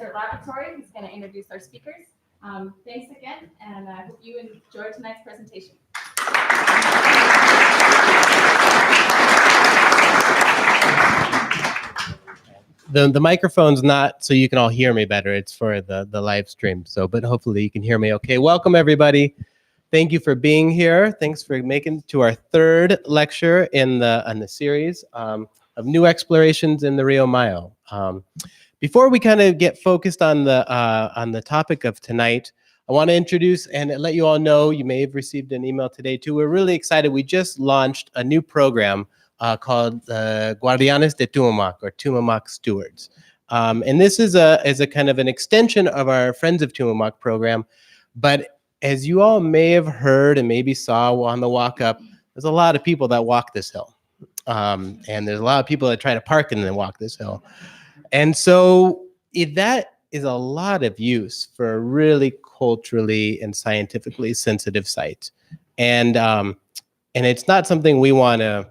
Laboratory, who's going to introduce our speakers. Thanks again, and I hope you enjoy tonight's presentation. The microphone's not so you can all hear me better. It's for the live stream. But hopefully you can hear me okay. Welcome, everybody. Thank you for being here. Thanks for making it to our third lecture in the series of new explorations in the Rio Mayo. Before we kind of get focused on the topic of tonight, I want to introduce and let you all know, you may have received an email today too. We're really excited. We just launched a new program called Guardianes de Tumamoc, or Tumamoc Stewards. And this is a kind of an extension of our Friends of Tumamoc program. But as you all may have heard and maybe saw on the walk up, there's a lot of people that walk this hill. And there's a lot of people that try to park and then walk this hill. And so that is a lot of use for a really culturally and scientifically sensitive site. And it's not something we want to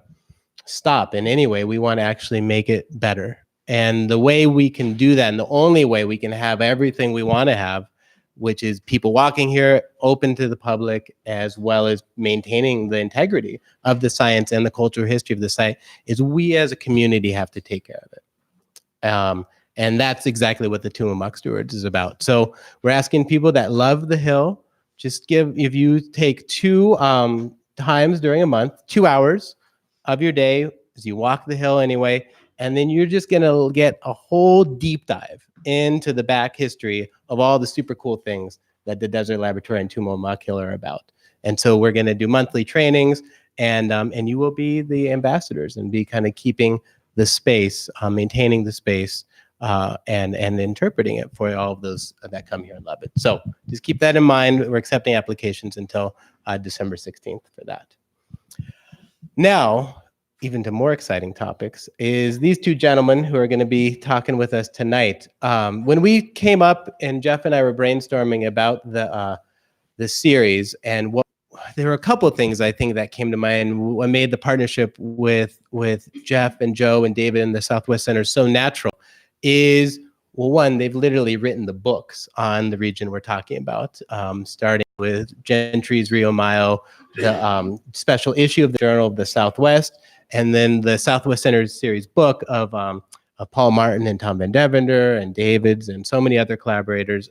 stop in any way. We want to actually make it better. And the way we can do that, and the only way we can have everything we want to have, which is people walking here open to the public, as well as maintaining the integrity of the science and the cultural history of the site, is we as a community have to take care of it. And that's exactly what the Tumamoc Stewards is about. So we're asking people that love the hill, if you take two times during a month, 2 hours of your day as you walk the hill anyway, and then you're just gonna get a whole deep dive into the back history of all the super cool things that the Desert Laboratory and Tumamoc Hill are about. And so we're gonna do monthly trainings, and you will be the ambassadors and be kind of keeping the space, maintaining the space, and interpreting it for all of those that come here and love it. So just keep that in mind. We're accepting applications until December 16th for that. Now, even to more exciting topics, is these two gentlemen who are going to be talking with us tonight. When we came up and Jeff and I were brainstorming about the series, and there were a couple of things I think that came to mind. What made the partnership with Jeff and Joe and David in the Southwest Center so natural is, well, one, they've literally written the books on the region we're talking about, starting with Gentry's Rio Mayo, the special issue of the Journal of the Southwest, and then the Southwest Center series book of Paul Martin and Tom Van Devender and David's and so many other collaborators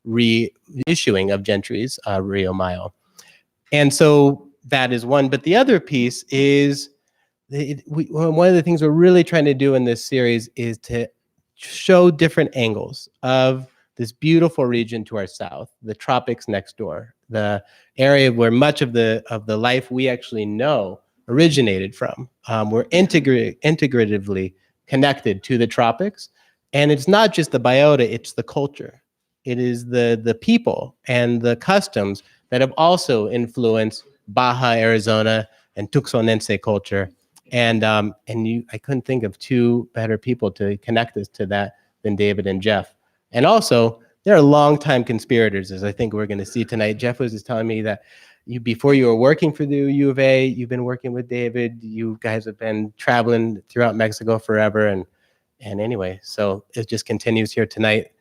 reissuing of Gentry's Rio Mayo. And so that is one. But the other piece is, one of the things we're really trying to do in this series is to show different angles of this beautiful region to our south, the tropics next door, the area where much of the life we actually know originated from. We're integratively connected to the tropics. And it's not just the biota, it's the culture. It is the people and the customs that have also influenced Baja, Arizona, and Tucsonense culture. And I couldn't think of two better people to connect us to that than David and Jeff. And also, they're longtime conspirators, as I think we're going to see tonight. Jeff was just telling me that before you were working for the U of A, you've been working with David. You guys have been traveling throughout Mexico forever. And anyway, so it just continues here tonight.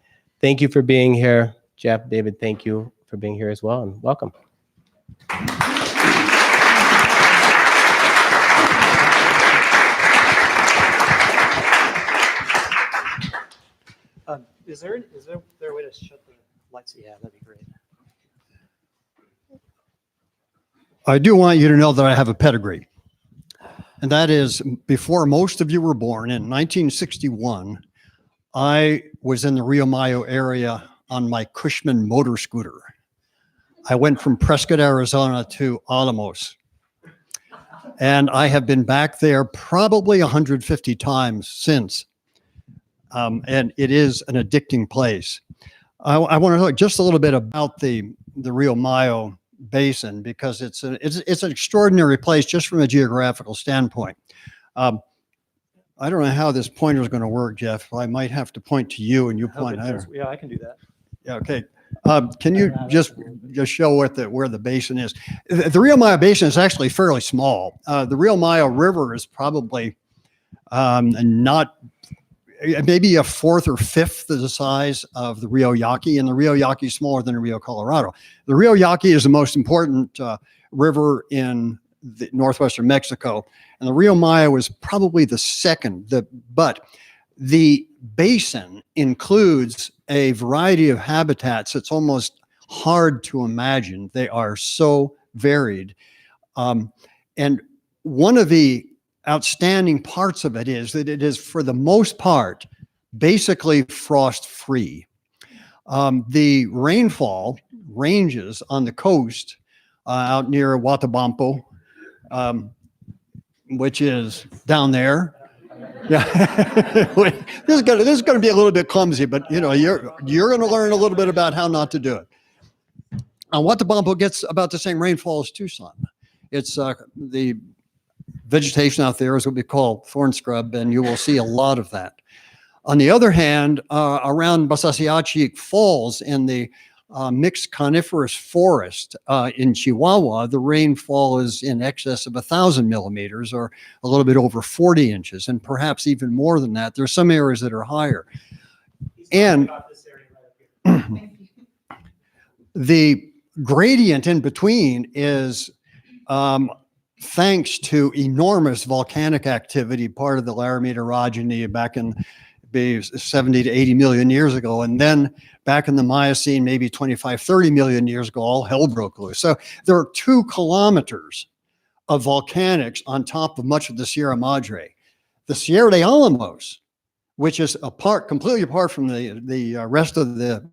Thank you for being here. Jeff, David, thank you for being here as well, and welcome. Is there a way to shut the lights? Yeah, that'd be great. I do want you to know that I have a pedigree. And that is, before most of you were born, in 1961, I was in the Rio Mayo area on my Cushman motor scooter. I went from Prescott, Arizona to Alamos. And I have been back there probably 150 times since. And it is an addicting place. I want to talk just a little bit about the Rio Mayo Basin, because it's an extraordinary place just from a geographical standpoint. I don't know how this pointer is going to work, Jeff. I might have to point to you and you point. Yeah, I can do that. Yeah, okay. Can you just show where the basin is? The Rio Mayo Basin is actually fairly small. The Rio Mayo River is probably not maybe a fourth or fifth of the size of the Rio Yaqui, and the Rio Yaqui is smaller than the Rio Colorado. The Rio Yaqui is the most important river in the northwestern Mexico, and the Rio Mayo is probably the second. But the basin includes a variety of habitats. It's almost hard to imagine. They are so varied. And one of the outstanding parts of it is that it is, for the most part, basically frost-free. The rainfall ranges on the coast out near Huatabampo, which is down there. Yeah, this is going to be a little bit clumsy, but you know, you're going to learn a little bit about how not to do it. Huatabampo gets about the same rainfall as Tucson. It's the vegetation out there is what we call thorn scrub, and you will see a lot of that. On the other hand, around Basasiachi Falls in the mixed coniferous forest in Chihuahua, the rainfall is in excess of 1,000 millimeters, or a little bit over 40 inches, and perhaps even more than that. There's some areas that are higher. And the gradient in between is thanks to enormous volcanic activity, part of the Laramida orogeny back in 70 to 80 million years ago. And then back in the Miocene, maybe 25, 30 million years ago, all hell broke loose. So there are 2 kilometers of volcanics on top of much of the Sierra Madre. The Sierra de Alamos, which is completely apart from the rest of the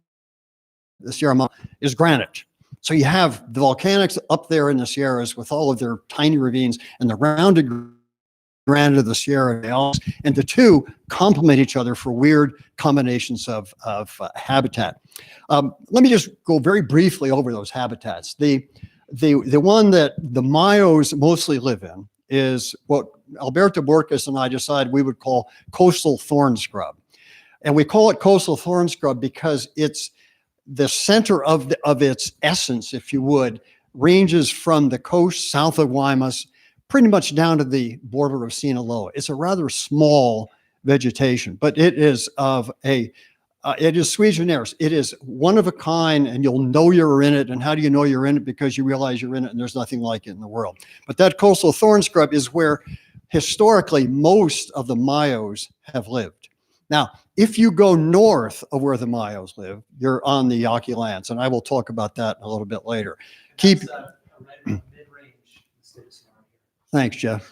Sierra Madre, is granite. So you have the volcanics up there in the Sierras with all of their tiny ravines, and the rounded granite of the Sierra de Alamos, and the 2 complement each other for weird combinations of habitat. Let me just go very briefly over those habitats. The one that the Mayos mostly live in is what Alberto Borges and I decided we would call coastal thorn scrub. And we call it coastal thorn scrub because it's the center of its essence, if you would, ranges from the coast south of Guaymas pretty much down to the border of Sinaloa. It's a rather small vegetation, but it is it is sui generis. It is one of a kind, and you'll know you're in it. And how do you know you're in it? Because you realize you're in it and there's nothing like it in the world. But that coastal thorn scrub is where historically most of the Mayos have lived. Now, if you go north of where the Mayos live, you're on the Yaqui lands, and I will talk about that a little bit later. Mid-range. Thanks, Jeff.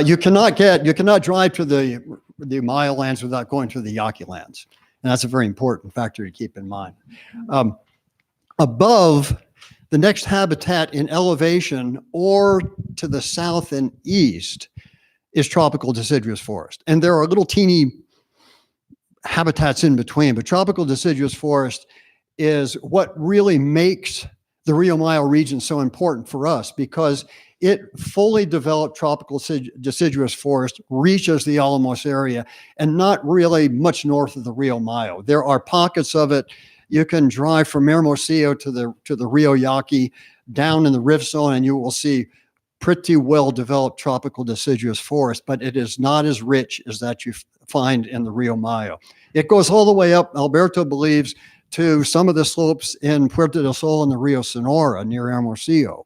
You cannot drive to the Maya lands without going to the Yaqui lands, and that's a very important factor to keep in mind. Above, the next habitat in elevation or to the south and east is tropical deciduous forest, and there are little teeny habitats in between, but tropical deciduous forest is what really makes the Rio Mayo region so important for us, because it fully developed tropical deciduous forest reaches the Alamos area and not really much north of the Rio Mayo. There are pockets of it. You can drive from Hermosillo to the Rio Yaqui down in the rift zone, and you will see pretty well developed tropical deciduous forest, but it is not as rich as that you find in the Rio Mayo. It goes all the way up, Alberto believes, to some of the slopes in Puerto del Sol and the Rio Sonora near Hermosillo.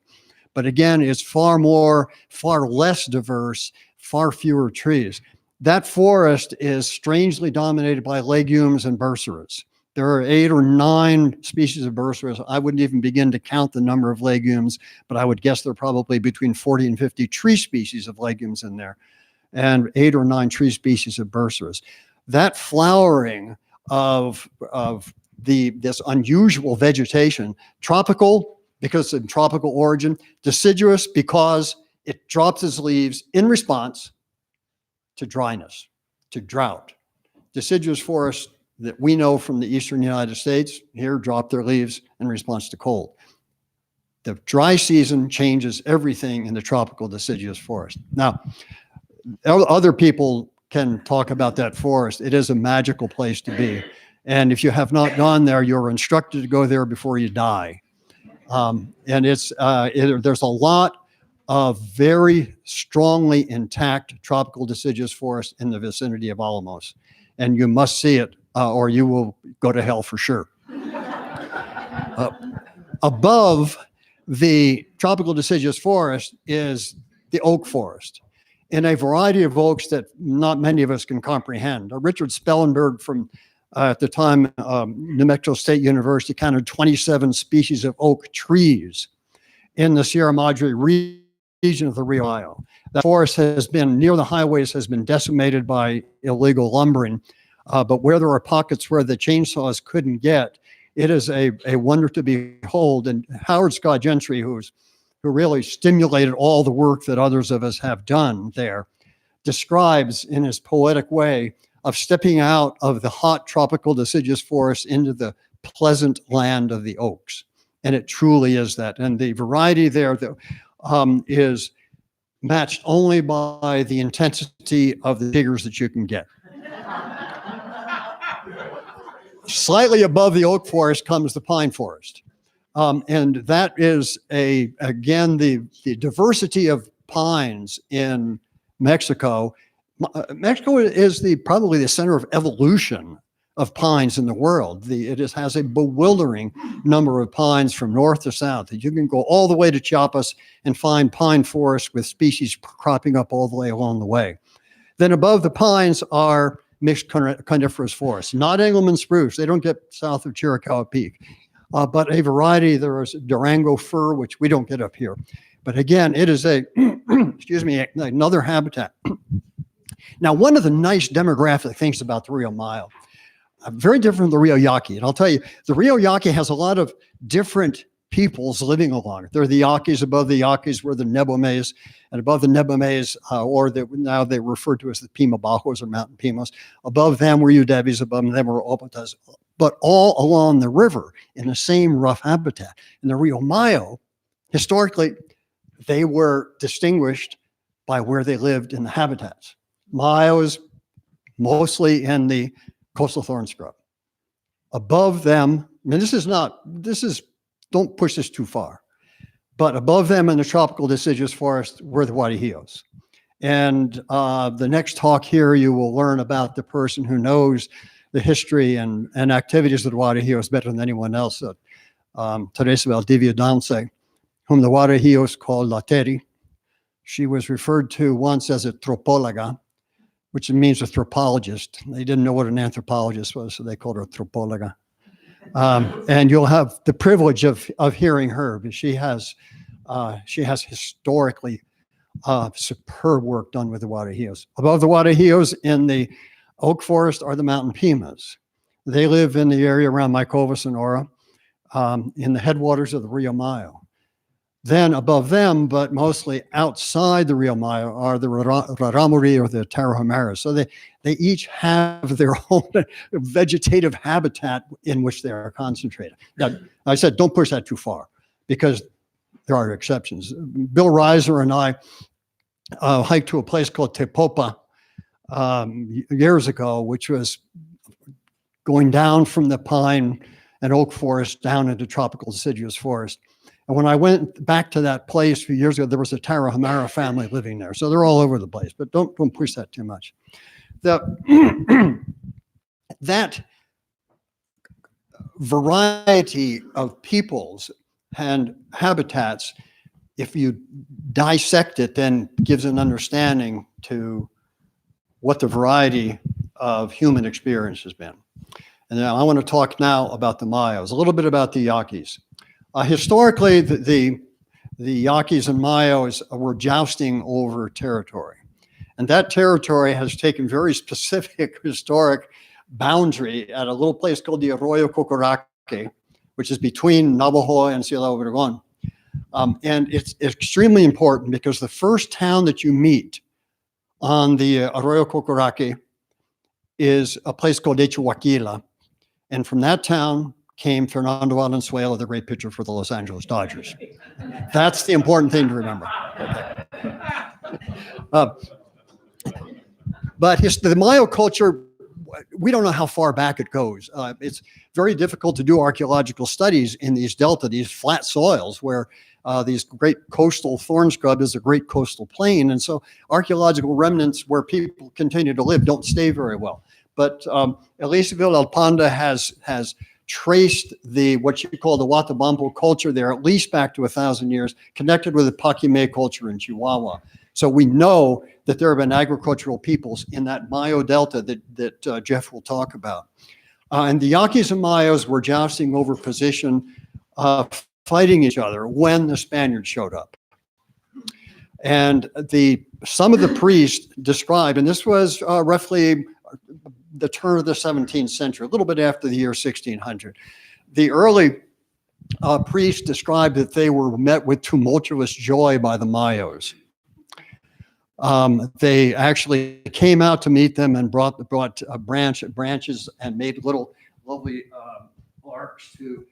But again, it's far less diverse, far fewer trees. That forest is strangely dominated by legumes and bursaras. There are 8 or 9 species of bursaras. I wouldn't even begin to count the number of legumes, but I would guess there are probably between 40 and 50 tree species of legumes in there, and 8 or 9 tree species of bursaras. That flowering of this unusual vegetation, tropical because of tropical origin, deciduous because it drops its leaves in response to dryness, to drought. Deciduous forests that we know from the eastern United States here drop their leaves in response to cold. The dry season changes everything in the tropical deciduous forest. Now, other people can talk about that forest. It is a magical place to be. And if you have not gone there, you're instructed to go there before you die. And there's a lot of very strongly intact tropical deciduous forest in the vicinity of Alamos. and you must see it or you will go to hell for sure. Above the tropical deciduous forest is the oak forest, in a variety of oaks that not many of us can comprehend. Richard Spellenberg from at the time New Mexico State University counted 27 species of oak trees in the Sierra Madre region of the Rio Mayo. That forest has been near the highways, has been decimated by illegal lumbering, but where there are pockets where the chainsaws couldn't get, it is a wonder to behold. And Howard Scott Gentry, who really stimulated all the work that others of us have done there, describes in his poetic way of stepping out of the hot tropical deciduous forest into the pleasant land of the oaks. And it truly is that. And the variety there is matched only by the intensity of the diggers that you can get. Slightly above the oak forest comes the pine forest. And that is, again, the diversity of pines in Mexico. Mexico is probably the center of evolution of pines in the world. It has a bewildering number of pines from north to south. You can go all the way to Chiapas and find pine forests with species cropping up all the way along the way. Then above the pines are mixed coniferous forests, not Engelmann spruce. They don't get south of Chiricahua Peak, but a variety. There is Durango fir, which we don't get up here. But again, it is excuse me, another habitat. Now, one of the nice demographic things about the Rio Mayo, very different from the Rio Yaqui. And I'll tell you, the Rio Yaqui has a lot of different peoples living along it. There are the Yaquis. Above the Yaquis were the Nebomes, and above the Nebomes, now they refer to as the Pima Bajos or Mountain Pimas. Above them were Udebis, above them were Opatas, but all along the river in the same rough habitat. In the Rio Mayo, historically, they were distinguished by where they lived in the habitats. Mayos, mostly in the coastal thorn scrub. Above them, don't push this too far, but above them in the tropical deciduous forest were the Guarajillos. And the next talk here, you will learn about the person who knows the history and activities of the Guarajillos better than anyone else, Teresa Valdivia Dance, whom the Guarajillos called La Teri. She was referred to once as a tropóloga, which means a anthropologist. They didn't know what an anthropologist was, so they called her a tropóloga. And you'll have the privilege of hearing her, but she has historically superb work done with the Guarajillos. Above the Guarajillos in the oak forest are the mountain Pimas. They live in the area around Mycova, Sonora, in the headwaters of the Rio Mayo. Then above them, but mostly outside the Rio Mayo, are the Raramuri or the Tarahumaras. So they each have their own vegetative habitat in which they are concentrated. Now, I said, don't push that too far, because there are exceptions. Bill Reiser and I hiked to a place called Tepopa years ago, which was going down from the pine and oak forest down into tropical deciduous forest. And when I went back to that place a few years ago, there was a Tarahumara family living there. So they're all over the place, but don't push that too much. That variety of peoples and habitats, if you dissect it, then gives an understanding to what the variety of human experience has been. And now I want to talk now about the Mayos, a little bit about the Yaquis. Historically, the Yaquis and Mayos were jousting over territory. And that territory has taken very specific historic boundary at a little place called the Arroyo Cocoraque, which is between Navajo and Ciudad Obregón. And it's extremely important because the first town that you meet on the Arroyo Cocoraque is a place called Echihuaquila. And from that town came Fernando Valenzuela, the great pitcher for the Los Angeles Dodgers. That's the important thing to remember. Okay. But the Mayo culture, we don't know how far back it goes. It's very difficult to do archaeological studies in these delta, these flat soils where these great coastal thorn scrub is a great coastal plain. And so archaeological remnants where people continue to live don't stay very well. but Elizabeth El Panda has traced what you call the Watabampo culture there, at least back to 1,000 years, connected with the Paquimé culture in Chihuahua. So we know that there have been agricultural peoples in that Mayo Delta that Jeff will talk about. And the Yaquis and Mayos were jousting over position, fighting each other when the Spaniards showed up. And some of the priests described, and this was roughly the turn of the 17th century, a little bit after the year 1600. The early priests described that they were met with tumultuous joy by the Mayos. They actually came out to meet them and brought branches and made little lovely arcs to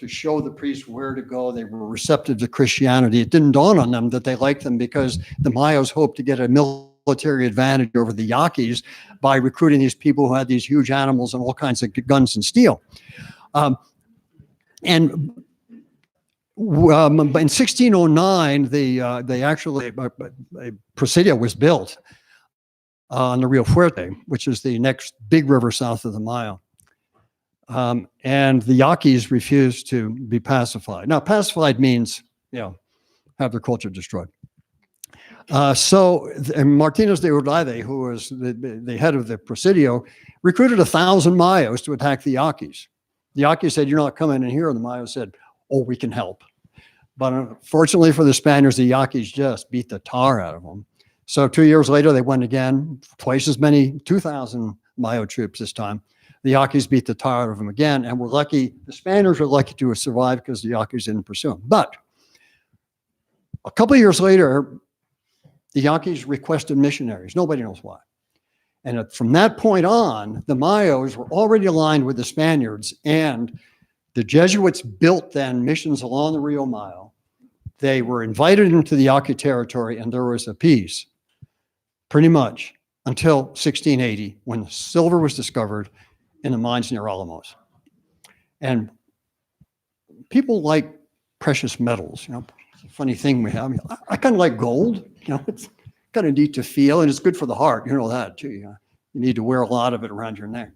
show the priests where to go. They were receptive to Christianity. It didn't dawn on them that they liked them because the Mayos hoped to get a military advantage over the Yaquis by recruiting these people who had these huge animals and all kinds of guns and steel. And in 1609, a presidio was built on the Rio Fuerte, which is the next big river south of the Mayo. And the Yaquis refused to be pacified. Now, pacified means, have their culture destroyed. So Martinez de Urdaide, who was the head of the presidio, recruited 1,000 Mayos to attack the Yaquis. The Yaquis said, "You're not coming in here." And the Mayos said, "Oh, we can help." But unfortunately for the Spaniards, the Yaquis just beat the tar out of them. So 2 years later, they went again, twice as many, 2,000 Mayo troops this time. The Yaquis beat the tar out of them again, and were lucky. The Spaniards were lucky to have survived because the Yaquis didn't pursue them. But a couple of years later, the Yaquis requested missionaries. Nobody knows why. And from that point on, the Mayos were already aligned with the Spaniards, and the Jesuits built then missions along the Rio Mayo. They were invited into the Yaqui territory, and there was a peace, pretty much, until 1680, when silver was discovered in the mines near Alamos. And people like precious metals, it's a funny thing we have. I mean, I kind of like gold, it's kind of neat to feel, and it's good for the heart, that too. You need to wear a lot of it around your neck.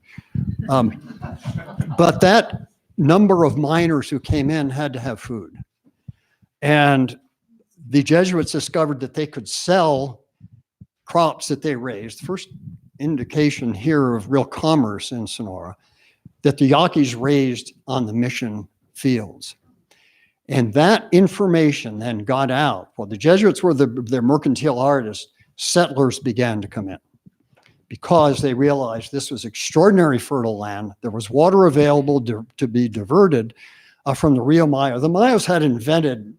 But that number of miners who came in had to have food. And the Jesuits discovered that they could sell crops that they raised. First indication here of real commerce in Sonora, that the Yaquis raised on the mission fields. And that information then got out. Well, the Jesuits were their mercantile artists. Settlers began to come in because they realized this was extraordinary fertile land. There was water available to be diverted from the Rio Mayo. The Mayos had invented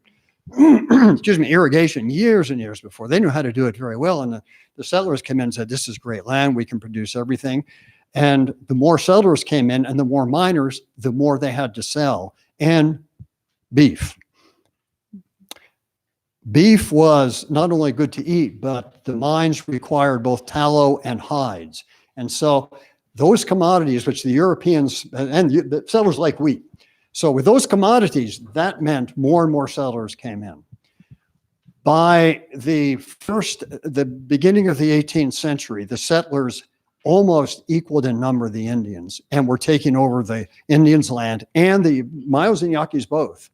irrigation years and years before. They knew how to do it very well. And the settlers came in and said, "This is great land. We can produce everything." And the more settlers came in and the more miners, the more they had to sell. And beef. Beef was not only good to eat, but the mines required both tallow and hides. And so those commodities, which the Europeans and the settlers like wheat. So with those commodities, that meant more and more settlers came in. By the beginning of the 18th century, the settlers almost equaled in number the Indians and were taking over the Indians' land, and the Mayos and Yaquis both.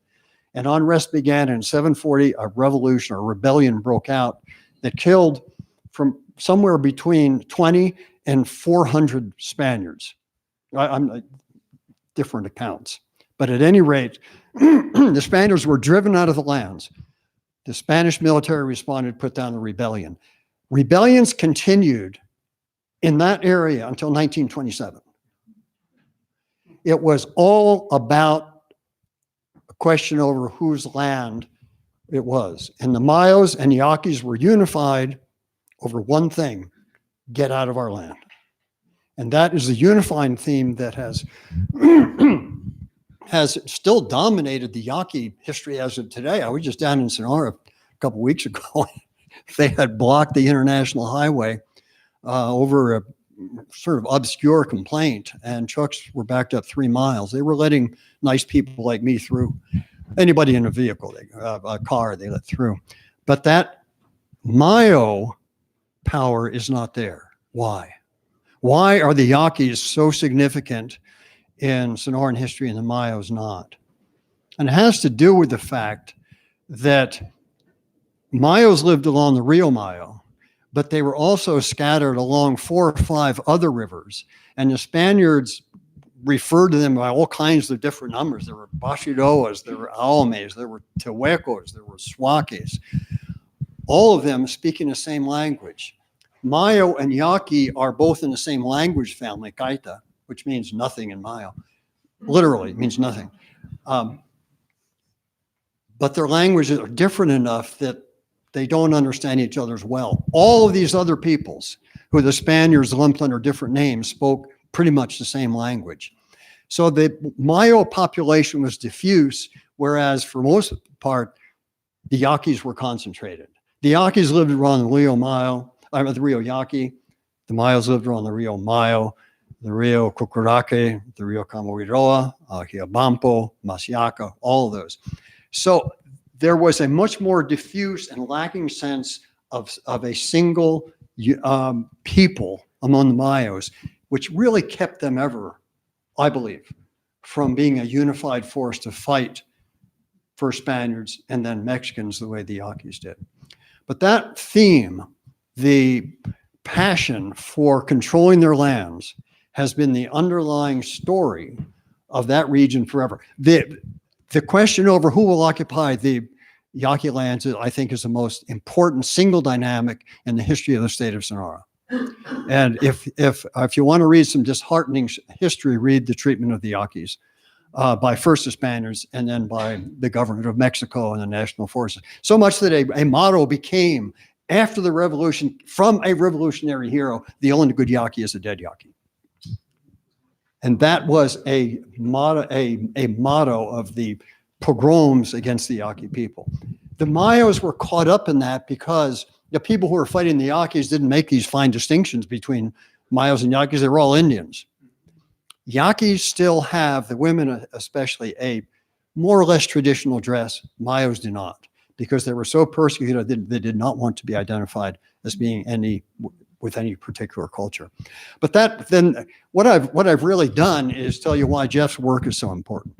And unrest began in 740. A revolution or rebellion broke out that killed from somewhere between 20 and 400 Spaniards. I'm different accounts. But at any rate, the Spaniards were driven out of the lands. The Spanish military responded, put down the rebellion. Rebellions continued in that area until 1927. It was all about a question over whose land it was. And the Mayos and Yaquis were unified over one thing: get out of our land. And that is the unifying theme that has still dominated the Yaqui history as of today. I was just down in Sonora a couple of weeks ago. They had blocked the international highway over a sort of obscure complaint, and trucks were backed up 3 miles. They were letting nice people like me through. Anybody in a vehicle, a car, they let through. But that Mayo power is not there. Why? Why are the Yaquis so significant in Sonoran history and the Mayos not? And it has to do with the fact that Mayos lived along the Rio Mayo, but they were also scattered along 4 or 5 other rivers. And the Spaniards referred to them by all kinds of different numbers. There were Bashidoas, there were Aumes, there were Tehuecos, there were Suaques, all of them speaking the same language. Mayo and Yaqui are both in the same language family, Kaita, which means nothing in Mayo. Literally, it means nothing. But their languages are different enough that they don't understand each other as well. All of these other peoples, who the Spaniards lumped under different names, spoke pretty much the same language. So the Mayo population was diffuse, whereas for most part, the Yaquis were concentrated. The Yaquis lived around the Rio Mayo, the Rio Yaqui. The Mayos lived around the Rio Mayo, the Rio Cucuraque, the Rio Camoiroa, Hiabampo, Masiaca, all of those. So there was a much more diffuse and lacking sense of a single people among the Mayos, which really kept them ever, I believe, from being a unified force to fight for Spaniards and then Mexicans the way the Yaquis did. But that theme, the passion for controlling their lands, has been the underlying story of that region forever. The question over who will occupy the Yaqui lands, I think, is the most important single dynamic in the history of the state of Sonora. And if you want to read some disheartening history, read the treatment of the Yaquis by first the Spaniards and then by the government of Mexico and the national forces. So much that a motto became, after the revolution, from a revolutionary hero, the only good Yaqui is a dead Yaqui. And that was a motto of the pogroms against the Yaqui people. The Mayos were caught up in that because the people who were fighting the Yaquis didn't make these fine distinctions between Mayos and Yaquis. They were all Indians. Yaquis still have, the women especially, a more or less traditional dress. Mayos do not, because they were so persecuted they did not want to be identified as being with any particular culture. But then what I've really done is tell you why Jeff's work is so important.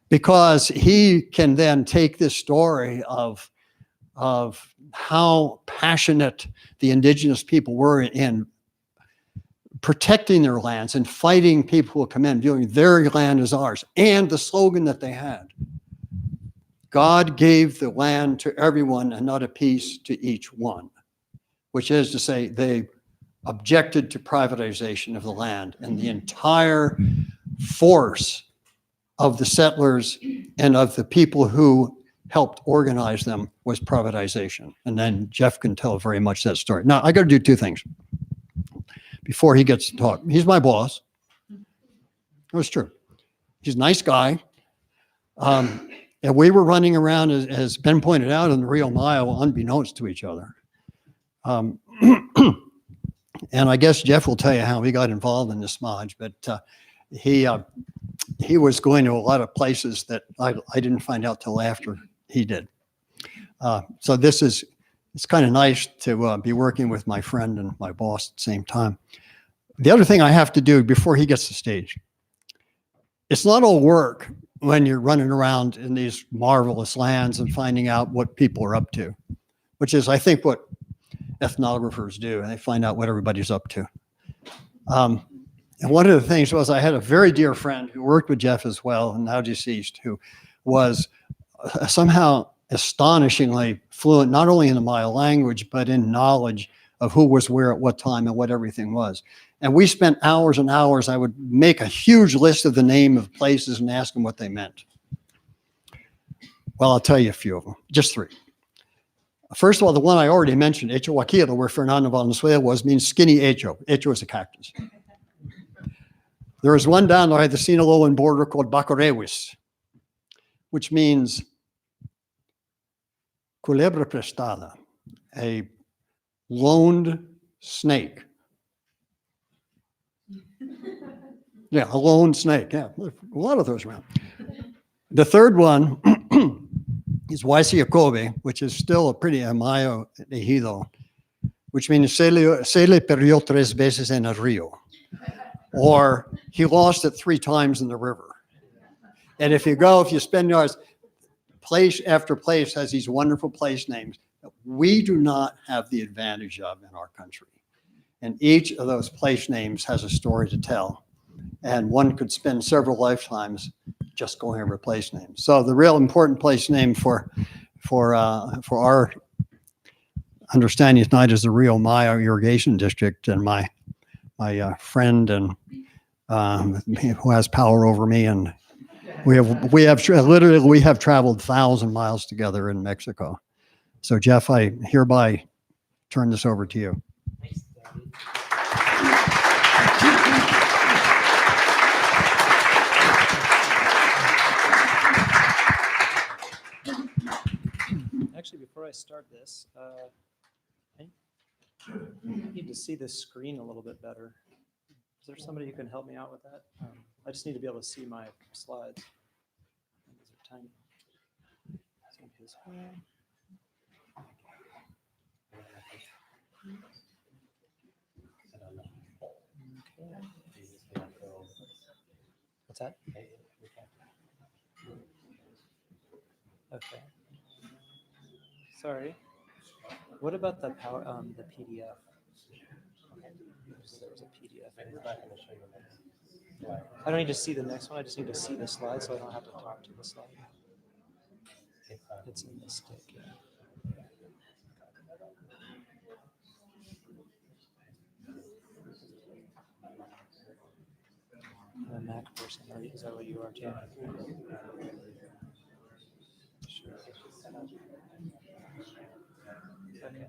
Because he can then take this story of how passionate the indigenous people were in protecting their lands and fighting people who come in, viewing their land as ours, and the slogan that they had. God gave the land to everyone and not a piece to each one, which is to say they objected to privatization of the land, and the entire force of the settlers and of the people who helped organize them was privatization. And then Jeff can tell very much that story. Now, I got to do 2 things before he gets to talk. He's my boss. It was true. He's a nice guy. And we were running around, as Ben pointed out, in the Rio Mayo, unbeknownst to each other. And I guess Jeff will tell you how he got involved in this Smudge, but he was going to a lot of places that I didn't find out till after he did. So it's kind of nice to be working with my friend and my boss at the same time. The other thing I have to do before he gets to stage, it's not all work when you're running around in these marvelous lands and finding out what people are up to, which is, I think, what ethnographers do, and they find out what everybody's up to. And one of the things was I had a very dear friend who worked with Jeff as well, and now deceased, who was somehow astonishingly fluent, not only in the Maya language, but in knowledge of who was where at what time and what everything was. And we spent hours and hours. I would make a huge list of the name of places and ask them what they meant. Well, I'll tell you a few of them, just 3. First of all, the one I already mentioned, Hecho Huaquilo, where Fernando Valenzuela was, means skinny Hecho. Hecho is a cactus. There is one down by the Sinaloan border called Bacorewis, which means culebra prestada, a loaned snake. Yeah, a lone snake. Yeah, a lot of those around. The third one is Huaysiacobe, which is still a pretty Amayo ejido. which means se le perdió tres veces en el río, or he lost it 3 times in the river. And if you spend yours, place after place has these wonderful place names that we do not have the advantage of in our country. And each of those place names has a story to tell. And one could spend several lifetimes just going over place names. So the real important place name for our understanding tonight is the Rio Mayo Irrigation District, and my friend and who has power over me, and we have traveled 1,000 miles together in Mexico. So Jeff, I hereby turn this over to you. Actually, before I start this, I need to see this screen a little bit better. Is there somebody who can help me out with that? I just need to be able to see my slides. These are tiny. What's that? Okay. Sorry. What about the power, the PDF? There was a PDF. I don't need to see the next one. I just need to see the slide, so I don't have to talk to the slide. It's in the stick. Yeah. I'm a Mac person. Is that what you are too? Sure. Okay.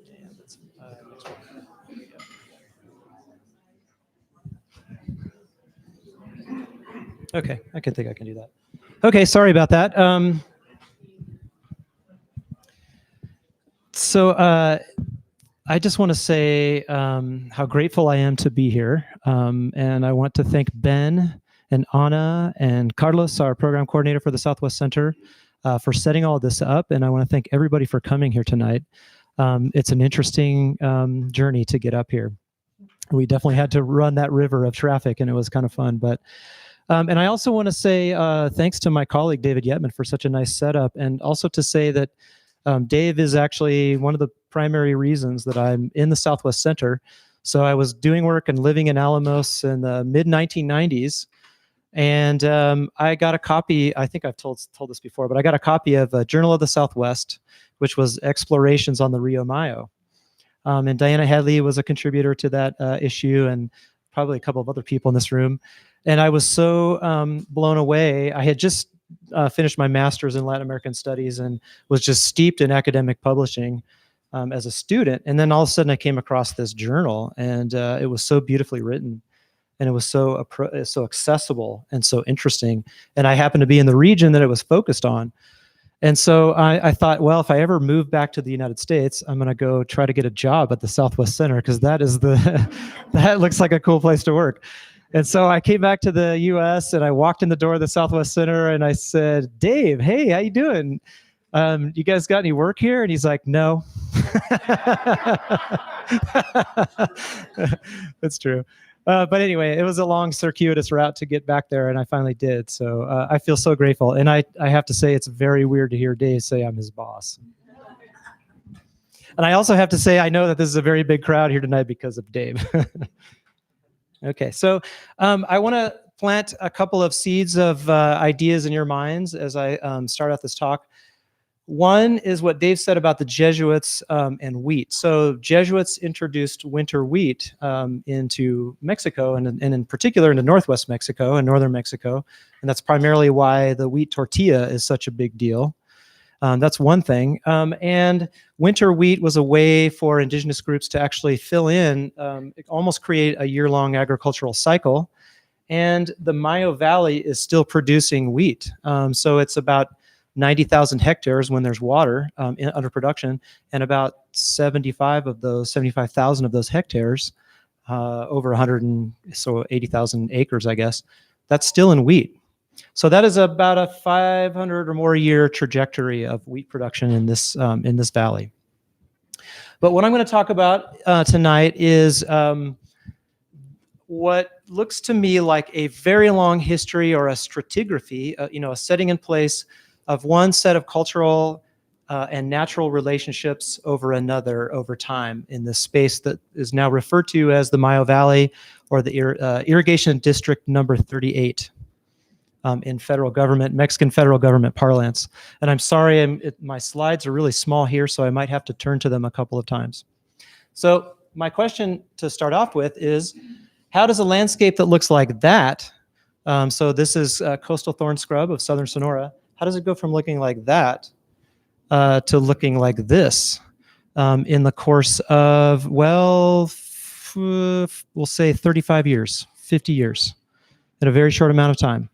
Damn, that's next one. There we go. Okay, I think I can do that. Okay, sorry about that. So I just want to say how grateful I am to be here. And I want to thank Ben and Anna and Carlos, our program coordinator for the Southwest Center, for setting all this up. And I want to thank everybody for coming here tonight. It's an interesting journey to get up here. We definitely had to run that river of traffic, and it was kind of fun. But and I also want to say thanks to my colleague, David Yetman, for such a nice setup. And also to say that Dave is actually one of the primary reasons that I'm in the Southwest Center. So I was doing work and living in Alamos in the mid-1990s. And I got a copy, I think I've told this before, but I got a copy of Journal of the Southwest, which was explorations on the Rio Mayo. And Diana Hadley was a contributor to that issue, and probably a couple of other people in this room. And I was so blown away. I had just finished my master's in Latin American studies and was just steeped in academic publishing as a student. And then all of a sudden I came across this journal, and it was so beautifully written. And it was so accessible and so interesting. And I happened to be in the region that it was focused on. And so I thought, well, if I ever move back to the United States, I'm going to go try to get a job at the Southwest Center, because that looks like a cool place to work. And so I came back to the U.S. and I walked in the door of the Southwest Center and I said, Dave, hey, how you doing? You guys got any work here? And he's like, no. That's true. But anyway, it was a long circuitous route to get back there, and I finally did. So I feel so grateful. And I have to say, it's very weird to hear Dave say I'm his boss. And I also have to say, I know that this is a very big crowd here tonight because of Dave. Okay, so I want to plant a couple of seeds of ideas in your minds as I start out this talk. One is what Dave said about the Jesuits and wheat. So Jesuits introduced winter wheat into Mexico, and in particular into Northwest Mexico and Northern Mexico. And that's primarily why the wheat tortilla is such a big deal. That's one thing. And winter wheat was a way for indigenous groups to actually fill in, almost create a year-long agricultural cycle. And the Mayo Valley is still producing wheat. So it's about 90,000 hectares when there's water under production, and about 75,000 of those hectares, over 80,000 acres, I guess, that's still in wheat. So that is about a 500 or more year trajectory of wheat production in this valley. But what I'm going to talk about tonight is what looks to me like a very long history or a stratigraphy, a setting in place of one set of cultural and natural relationships over another over time in this space that is now referred to as the Mayo Valley or the Irrigation District number 38 in Mexican federal government parlance. And I'm sorry, my slides are really small here, so I might have to turn to them a couple of times. So my question to start off with is, how does a landscape that looks like that, so this is coastal thorn scrub of southern Sonora, how does it go from looking like that to looking like this in the course of, well, we'll say 35 years, 50 years, in a very short amount of time?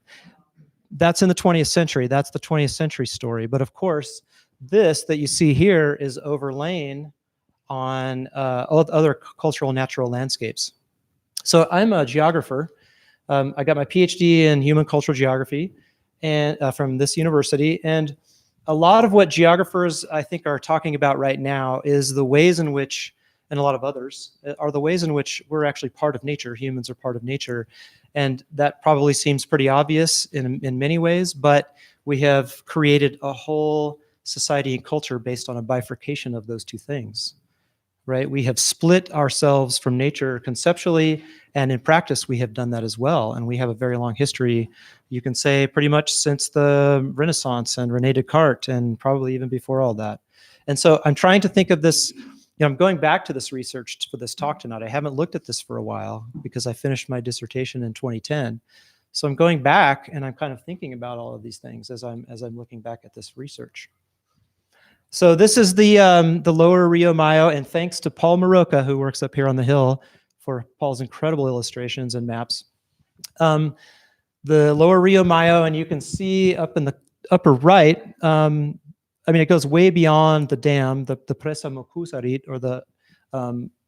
That's in the 20th century. That's the 20th century story. But of course, this that you see here is overlain on other cultural natural landscapes. So I'm a geographer. I got my PhD in human cultural geography and from this university. And a lot of what geographers, I think, are talking about right now is the ways in which, and a lot of others, are the ways in which we're actually part of nature. Humans are part of nature. And that probably seems pretty obvious in many ways, but we have created a whole society and culture based on a bifurcation of those two things, right? We have split ourselves from nature conceptually, and in practice, we have done that as well. And we have a very long history, you can say, pretty much since the Renaissance and René Descartes, and probably even before all that. And so I'm trying to think of this, I'm going back to this research for this talk tonight. I haven't looked at this for a while because I finished my dissertation in 2010. So I'm going back and I'm kind of thinking about all of these things as I'm looking back at this research. So this is the lower Rio Mayo, and thanks to Paul Maroka, who works up here on the hill, for Paul's incredible illustrations and maps. The lower Rio Mayo, and you can see up in the upper right, it goes way beyond the dam, the Presa Mocusarit, or the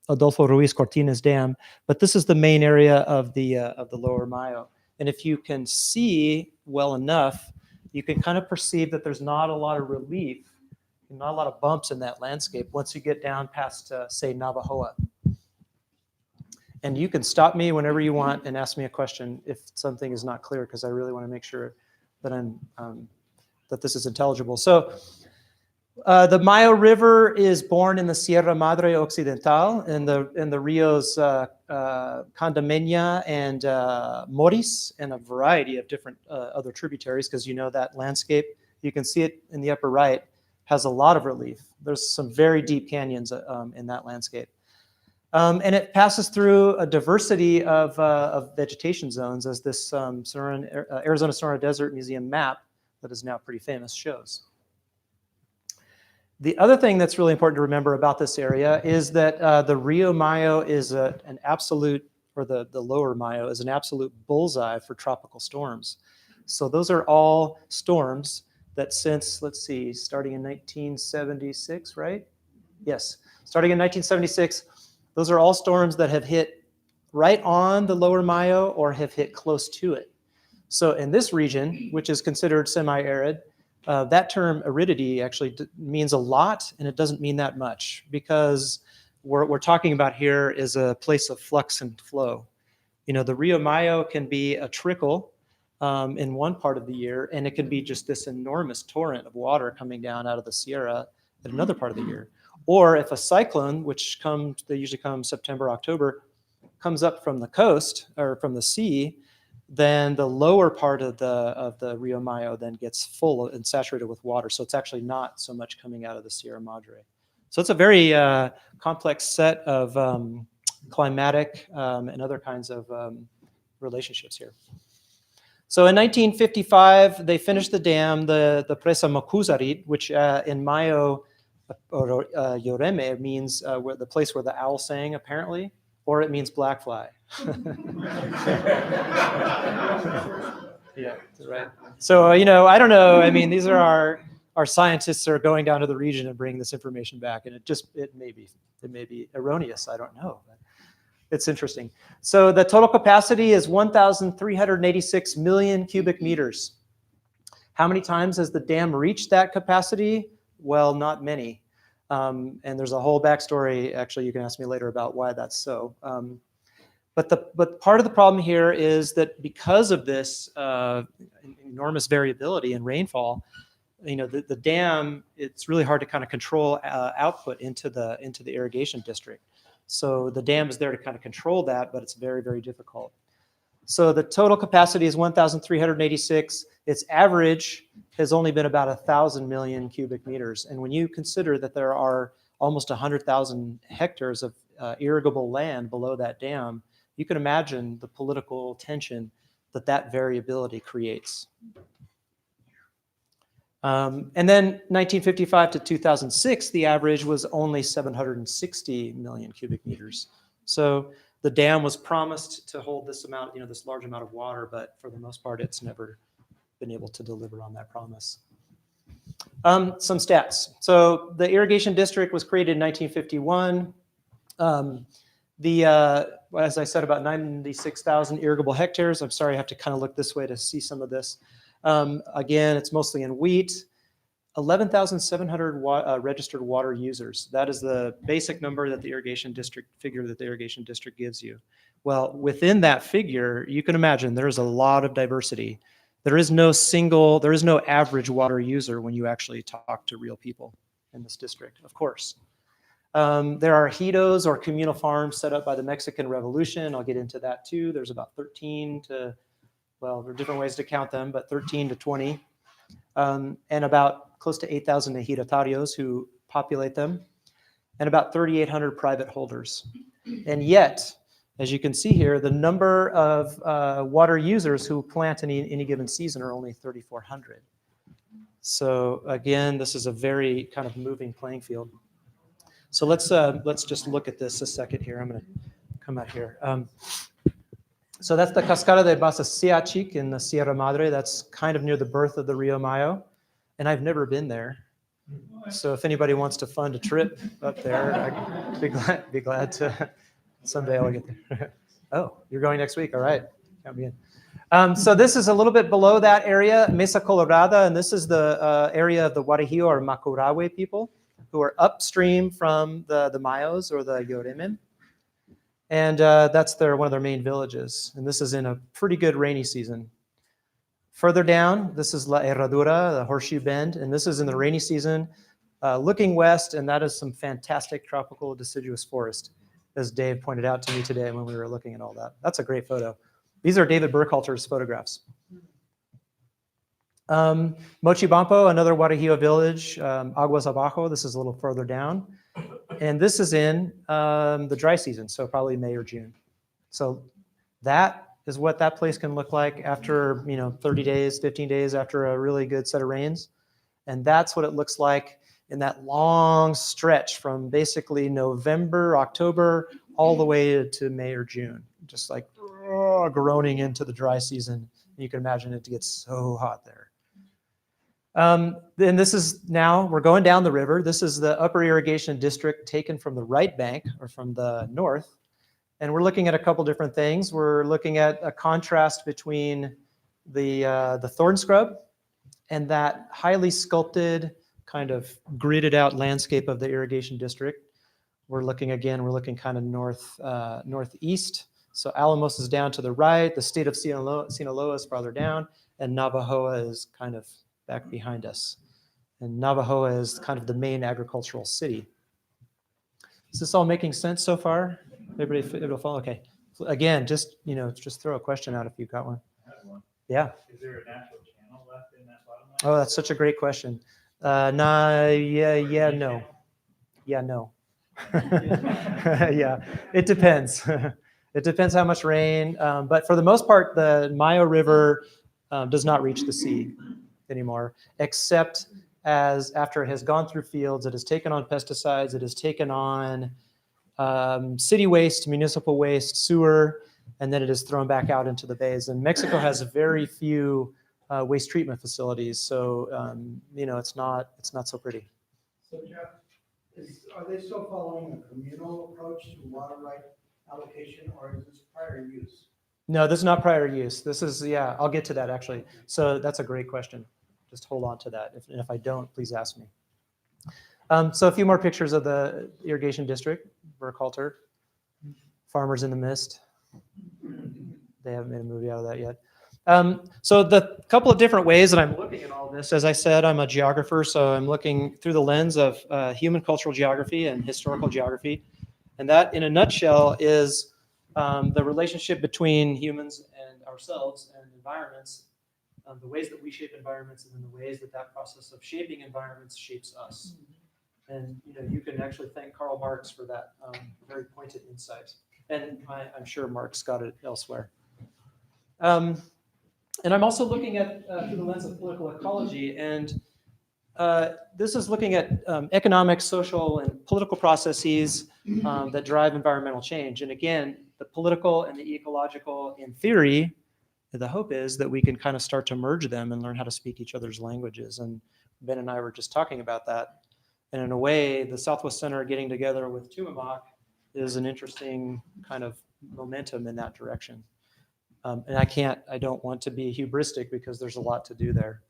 Adolfo Ruiz Cortines Dam, but this is the main area of the lower Mayo. And if you can see well enough, you can kind of perceive that there's not a lot of relief, not a lot of bumps in that landscape once you get down past, say, Navajoa. And you can stop me whenever you want and ask me a question if something is not clear, because I really want to make sure that that this is intelligible. So the Mayo River is born in the Sierra Madre Occidental in the rios Condamena and Moris, and a variety of different other tributaries, because you know that landscape, you can see it in the upper right, has a lot of relief. There's some very deep canyons in that landscape. And it passes through a diversity of vegetation zones, as this Arizona Sonora Desert Museum map that is now pretty famous shows. The other thing that's really important to remember about this area is that the Rio Mayo is an absolute, or the lower Mayo is an absolute bullseye for tropical storms. So those are all storms that since, let's see, starting in 1976, right? Yes, starting in 1976, those are all storms that have hit right on the lower Mayo or have hit close to it. So in this region, which is considered semi-arid, that term aridity actually means a lot, and it doesn't mean that much, because what we're talking about here is a place of flux and flow. The Rio Mayo can be a trickle in one part of the year, and it can be just this enormous torrent of water coming down out of the Sierra at another part of the year. Or if a cyclone, which they usually come September, October, comes up from the coast or from the sea, then the lower part of the Rio Mayo then gets full and saturated with water. So it's actually not so much coming out of the Sierra Madre. So it's a very complex set of climatic and other kinds of relationships here. So in 1955, they finished the dam, the Presa Mocusarit, which in Mayo or Yoreme means the place where the owl sang, apparently, or it means black fly. Yeah, right. So, I don't know. I mean, these are our scientists are going down to the region and bringing this information back, and it may be erroneous. I don't know. But it's interesting. So the total capacity is 1,386 million cubic meters. How many times has the dam reached that capacity? Well, not many. And there's a whole backstory, actually, you can ask me later about why that's so. But part of the problem here is that because of this enormous variability in rainfall, the dam, it's really hard to kind of control output into the irrigation district. So the dam is there to kind of control that, but it's very, very difficult. So the total capacity is 1,386. Its average has only been about 1,000 million cubic meters. And when you consider that there are almost 100,000 hectares of irrigable land below that dam, you can imagine the political tension that variability creates. And then 1955 to 2006, the average was only 760 million cubic meters. So the dam was promised to hold this amount, this large amount of water, but for the most part, it's never been able to deliver on that promise. Some stats. So the Irrigation District was created in 1951. As I said, about 96,000 irrigable hectares. I'm sorry, I have to kind of look this way to see some of this. Again, it's mostly in wheat. 11,700 registered water users. That is the basic number that the Irrigation District gives you. Well, within that figure, you can imagine there's a lot of diversity. There is no average water user when you actually talk to real people in this district, of course. There are ejidos or communal farms set up by the Mexican Revolution. I'll get into that too. There's about 13 to, well, there are different ways to count them, but 13 to 20. And about close to 8,000 ejidatarios who populate them, and about 3,800 private holders. And yet, as you can see here, the number of water users who plant in any given season are only 3,400. So again, this is a very kind of moving playing field. So let's just look at this a second here. I'm going to come out here. So that's the Cascada de Basasiachic in the Sierra Madre. That's kind of near the birth of the Rio Mayo. And I've never been there. So if anybody wants to fund a trip up there, I'd be glad to. Someday I'll get there. Oh, you're going next week. All right. Count me in. So this is a little bit below that area, Mesa Colorada, and this is the area of the Guarajillo or Macurawe people who are upstream from the Mayos or the Yoremen. And that's one of their main villages. And this is in a pretty good rainy season. Further down, this is La Herradura, the Horseshoe Bend, and this is in the rainy season, looking west, and that is some fantastic tropical deciduous forest, as Dave pointed out to me today when we were looking at all that. That's a great photo. These are David Burkhalter's photographs. Mochibampo, another Guarajillo village, Aguas Abajo, this is a little further down. And this is in the dry season, so probably May or June. So that is what that place can look like after 30 days, 15 days after a really good set of rains. And that's what it looks like in that long stretch from basically November, October, all the way to May or June, just like groaning into the dry season. You can imagine it gets so hot there. Then this is now, we're going down the river. This is the Upper Irrigation District taken from the right bank or from the north. And we're looking at a couple different things. We're looking at a contrast between the thorn scrub and that highly sculpted, kind of gridded out landscape of the Irrigation District. We're looking kind of northeast. So Alamos is down to the right. The state of Sinaloa is farther down, and Navajoa is kind of back behind us. And Navajoa is kind of the main agricultural city. Is this all making sense so far? Everybody able to follow? Okay. Again, just throw a question out if you've got one. I have one. Yeah. Is there a natural channel left in that bottom line? Oh, that's such a great question. No. Yeah, it depends. It depends how much rain. But for the most part, the Mayo River does not reach the sea anymore, except as after it has gone through fields, it has taken on pesticides, it has taken on city waste, municipal waste, sewer, and then it is thrown back out into the bays. And Mexico has very few waste treatment facilities, so it's not so pretty. So Jeff, are they still following a communal approach to water right allocation, or is this prior use? No, this is not prior use. This is, I'll get to that actually. So that's a great question. Just hold on to that. If I don't, please ask me. So a few more pictures of the Irrigation District, Burkhalter, Farmers in the Mist. They haven't made a movie out of that yet. So the couple of different ways that I'm looking at all this, as I said, I'm a geographer, so I'm looking through the lens of human cultural geography and historical geography. And that, in a nutshell, is the relationship between humans and ourselves and environments, the ways that we shape environments, and then the ways that that process of shaping environments shapes us. And you can actually thank Karl Marx for that very pointed insight. And I'm sure Marx got it elsewhere. And I'm also looking at through the lens of political ecology, and this is looking at economic, social, and political processes that drive environmental change. And again, the political and the ecological, in theory, the hope is that we can kind of start to merge them and learn how to speak each other's languages. And Ben and I were just talking about that. And in a way, the Southwest Center getting together with Tumamoc is an interesting kind of momentum in that direction. And I don't want to be hubristic because there's a lot to do there.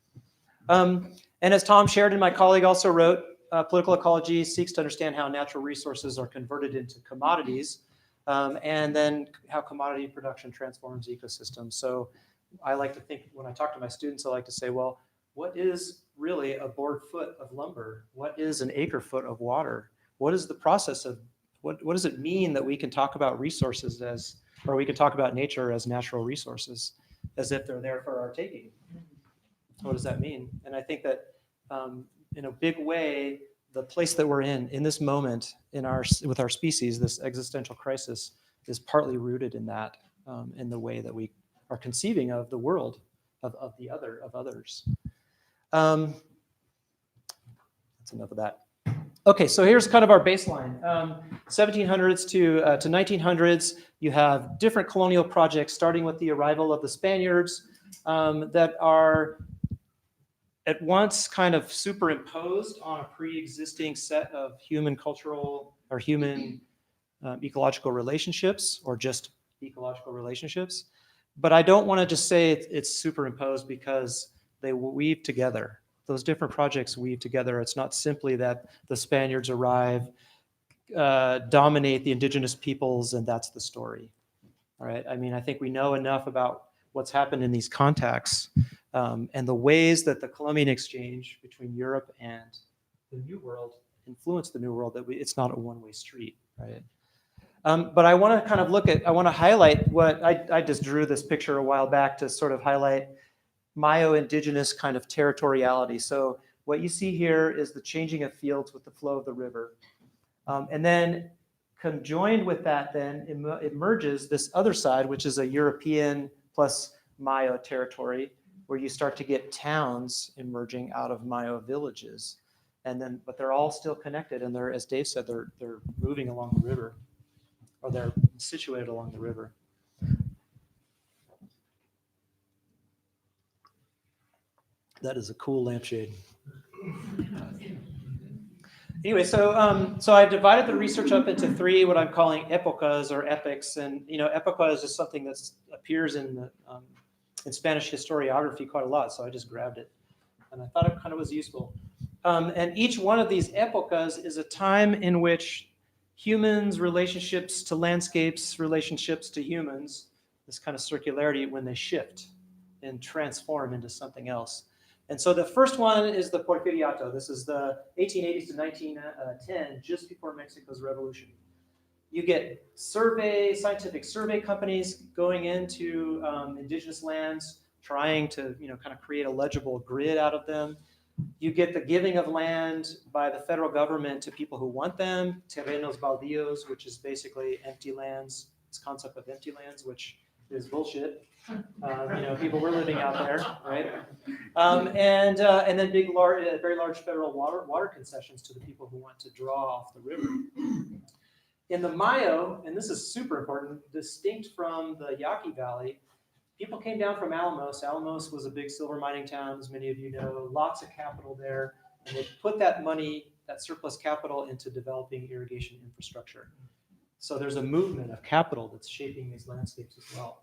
And as Tom shared and my colleague also wrote, political ecology seeks to understand how natural resources are converted into commodities, and then how commodity production transforms ecosystems. So I like to think, when I talk to my students, I like to say, well, what is really a board foot of lumber? What is an acre foot of water? What is the process of, what does it mean that we can talk about resources as, or we can talk about nature as natural resources, as if they're there for our taking? What does that mean? And I think that in a big way, the place that we're in this moment, with our species, this existential crisis, is partly rooted in that, in the way that we are conceiving of the world, of others. That's enough of that. Okay, so here's kind of our baseline. 1700s to 1900s, you have different colonial projects, starting with the arrival of the Spaniards, that are at once kind of superimposed on a pre-existing set of human cultural or human ecological relationships, or just ecological relationships. But I don't want to just say it's superimposed, because they weave together. Those different projects weave together. It's not simply that the Spaniards arrive, dominate the indigenous peoples, and that's the story. All right. I mean, I think we know enough about what's happened in these contexts, and the ways that the Columbian exchange between Europe and the New World influenced the New World, that it's not a one-way street, right? But I want to kind of I want to highlight what I just drew this picture a while back to sort of highlight Mayo indigenous kind of territoriality. So what you see here is the changing of fields with the flow of the river. And then conjoined with that then emerges this other side, which is a European plus Mayo territory, where you start to get towns emerging out of Mayo villages. And then, but they're all still connected, and they're, as Dave said, they're moving along the river, or they're situated along the river. That is a cool lampshade. Anyway, so I've divided the research up into three, what I'm calling épocas or epics. And época is just something that appears in Spanish historiography quite a lot. So I just grabbed it, and I thought it kind of was useful. And each one of these épocas is a time in which humans' relationships to landscapes, relationships to humans, this kind of circularity, when they shift and transform into something else. And so the first one is the Porfiriato. This is the 1880s to 1910, just before Mexico's revolution. You get scientific survey companies going into indigenous lands, trying to kind of create a legible grid out of them. You get the giving of land by the federal government to people who want them, terrenos baldíos, which is basically empty lands. This concept of empty lands, which is bullshit. People were living out there, right? And then very large federal water concessions to the people who want to draw off the river. In the Mayo, and this is super important, distinct from the Yaqui Valley, people came down from Alamos. Alamos was a big silver mining town, as many of you know, lots of capital there. And they put that money, that surplus capital, into developing irrigation infrastructure. So there's a movement of capital that's shaping these landscapes as well.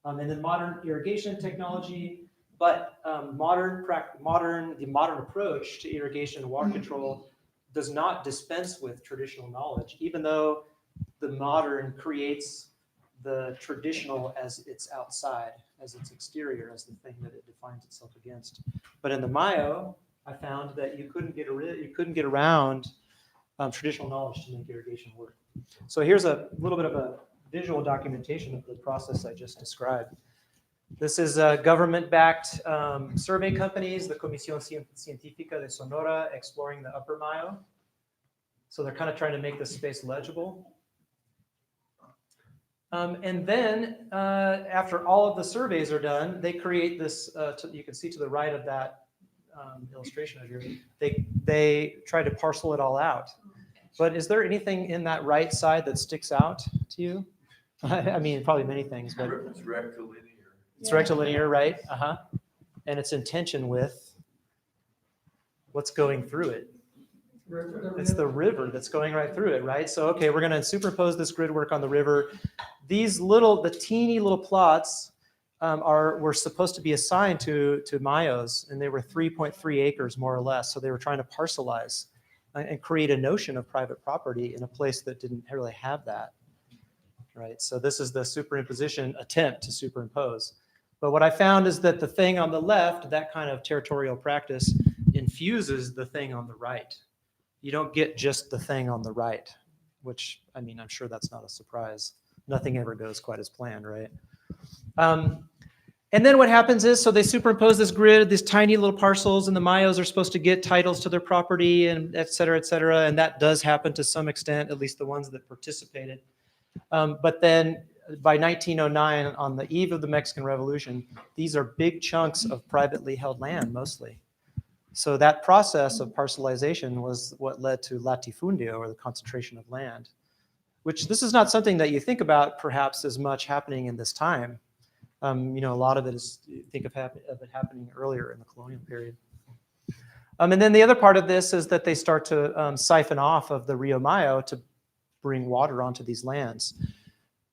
And then modern irrigation technology, but the modern approach to irrigation and water control does not dispense with traditional knowledge, even though the modern creates the traditional as its outside, as its exterior, as the thing that it defines itself against. But in the Mayo, I found that you couldn't get around traditional knowledge to make irrigation work. So here's a little bit of a visual documentation of the process I just described. This is government-backed survey companies, the Comisión Científica de Sonora, exploring the Upper Mayo. So they're kind of trying to make this space legible. And then after all of the surveys are done, they create this, you can see to the right of that illustration of yours, they try to parcel it all out. But is there anything in that right side that sticks out to you? I mean, probably many things, but It's rectilinear. it's rectilinear, right? Uh-huh. And it's in tension with what's going through it. It's the river that's going right through it, right? So, okay, we're going to superimpose this grid work on the river. These the teeny little plots were supposed to be assigned to Mayos, and they were 3.3 acres more or less. So they were trying to parcelize and create a notion of private property in a place that didn't really have that, right? So this is the superimposition attempt to superimpose. But what I found is that the thing on the left, that kind of territorial practice, infuses the thing on the right. You don't get just the thing on the right, which, I mean, I'm sure that's not a surprise. Nothing ever goes quite as planned, right? And then what happens is, so they superimpose this grid, these tiny little parcels, and the Mayos are supposed to get titles to their property, and et cetera, and that does happen to some extent, at least the ones that participated. But then by 1909, on the eve of the Mexican Revolution, these are big chunks of privately held land, mostly. So that process of parcelization was what led to latifundio, or the concentration of land, which this is not something that you think about perhaps as much happening in this time. A lot of it is, think of it happening earlier in the colonial period. And then the other part of this is that they start to siphon off of the Rio Mayo to bring water onto these lands.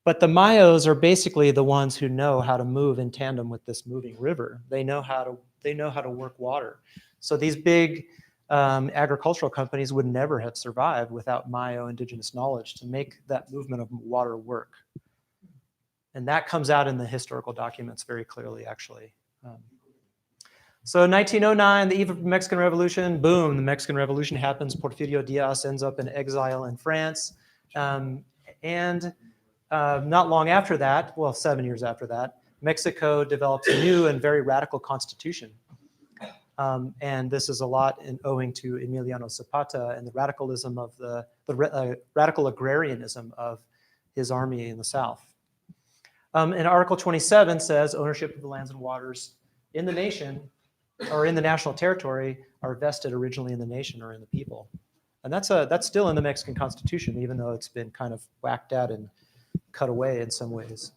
But the Mayos are basically the ones who know how to move in tandem with this moving river. They know how to work water. So these big agricultural companies would never have survived without Mayo indigenous knowledge to make that movement of water work. And that comes out in the historical documents very clearly, actually. So 1909, the eve of the Mexican Revolution, boom, the Mexican Revolution happens. Porfirio Diaz ends up in exile in France. And not long after that, well, 7 years after that, Mexico develops a new and very radical constitution. And this is a lot owing to Emiliano Zapata and the radicalism of the radical agrarianism of his army in the South. And Article 27 says ownership of the lands and waters in the nation or in the national territory are vested originally in the nation or in the people. And that's still in the Mexican Constitution, even though it's been kind of whacked out and cut away in some ways.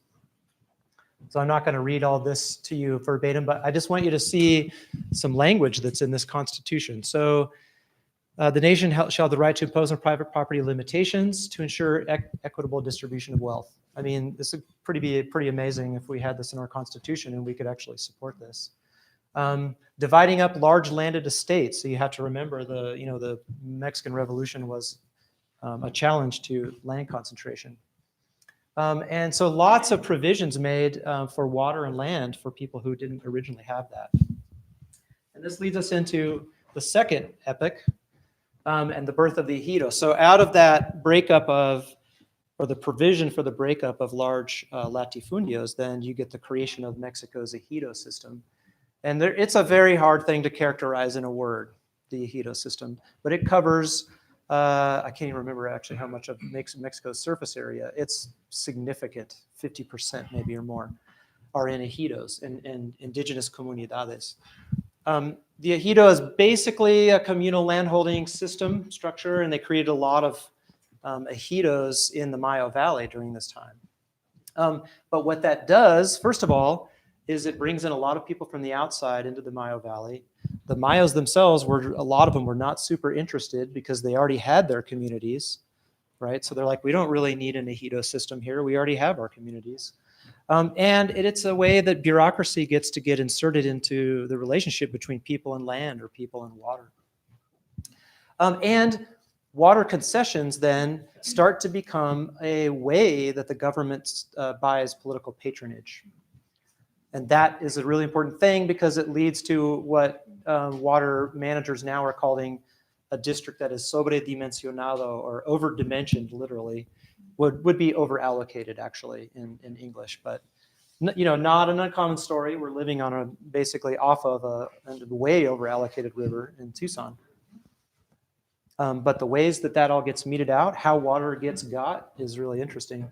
So I'm not going to read all this to you verbatim, but I just want you to see some language that's in this Constitution. So the nation shall have the right to impose on private property limitations to ensure equitable distribution of wealth. I mean, this would be pretty amazing if we had this in our Constitution and we could actually support this. Dividing up large landed estates. So you have to remember the Mexican Revolution was a challenge to land concentration. And so lots of provisions made for water and land for people who didn't originally have that. And this leads us into the second epoch and the birth of the ejido. So out of that breakup or the provision for the breakup of large latifundios, then you get the creation of Mexico's ejido system. And it's a very hard thing to characterize in a word, the ejido system, but it covers I can't even remember actually how much of Mexico's surface area. It's significant, 50% maybe or more, are in ejidos and indigenous comunidades. The ejido is basically a communal landholding system structure, and they created a lot of ejidos in the Mayo Valley during this time. But what that does, first of all, is it brings in a lot of people from the outside into the Mayo Valley. The Mayos themselves a lot of them were not super interested because they already had their communities, right? So they're like, we don't really need an ejido system here. We already have our communities. And it's a way that bureaucracy gets to get inserted into the relationship between people and land or people and water. And water concessions then start to become a way that the government buys political patronage. And that is a really important thing because it leads to what water managers now are calling a district that is sobredimensionado, or over-dimensioned, literally, would be over-allocated actually in English. But not an uncommon story. We're living on basically off of a way over-allocated river in Tucson. But the ways that all gets meted out, how water gets got, is really interesting.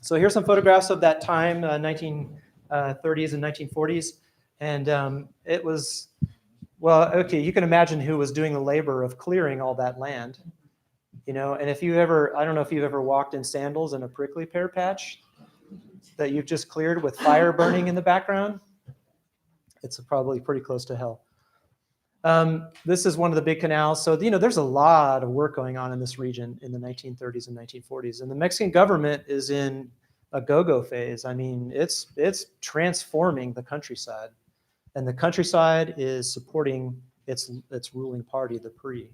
So here's some photographs of that time, 1930s and 1940s. And it was, well, okay, you can imagine who was doing the labor of clearing all that land. And if you ever, I don't know if you've ever walked in sandals in a prickly pear patch that you've just cleared with fire burning in the background. It's probably pretty close to hell. This is one of the big canals. So, there's a lot of work going on in this region in the 1930s and 1940s. And the Mexican government is in a go-go phase. I mean, it's transforming the countryside. And the countryside is supporting its ruling party, the PRI.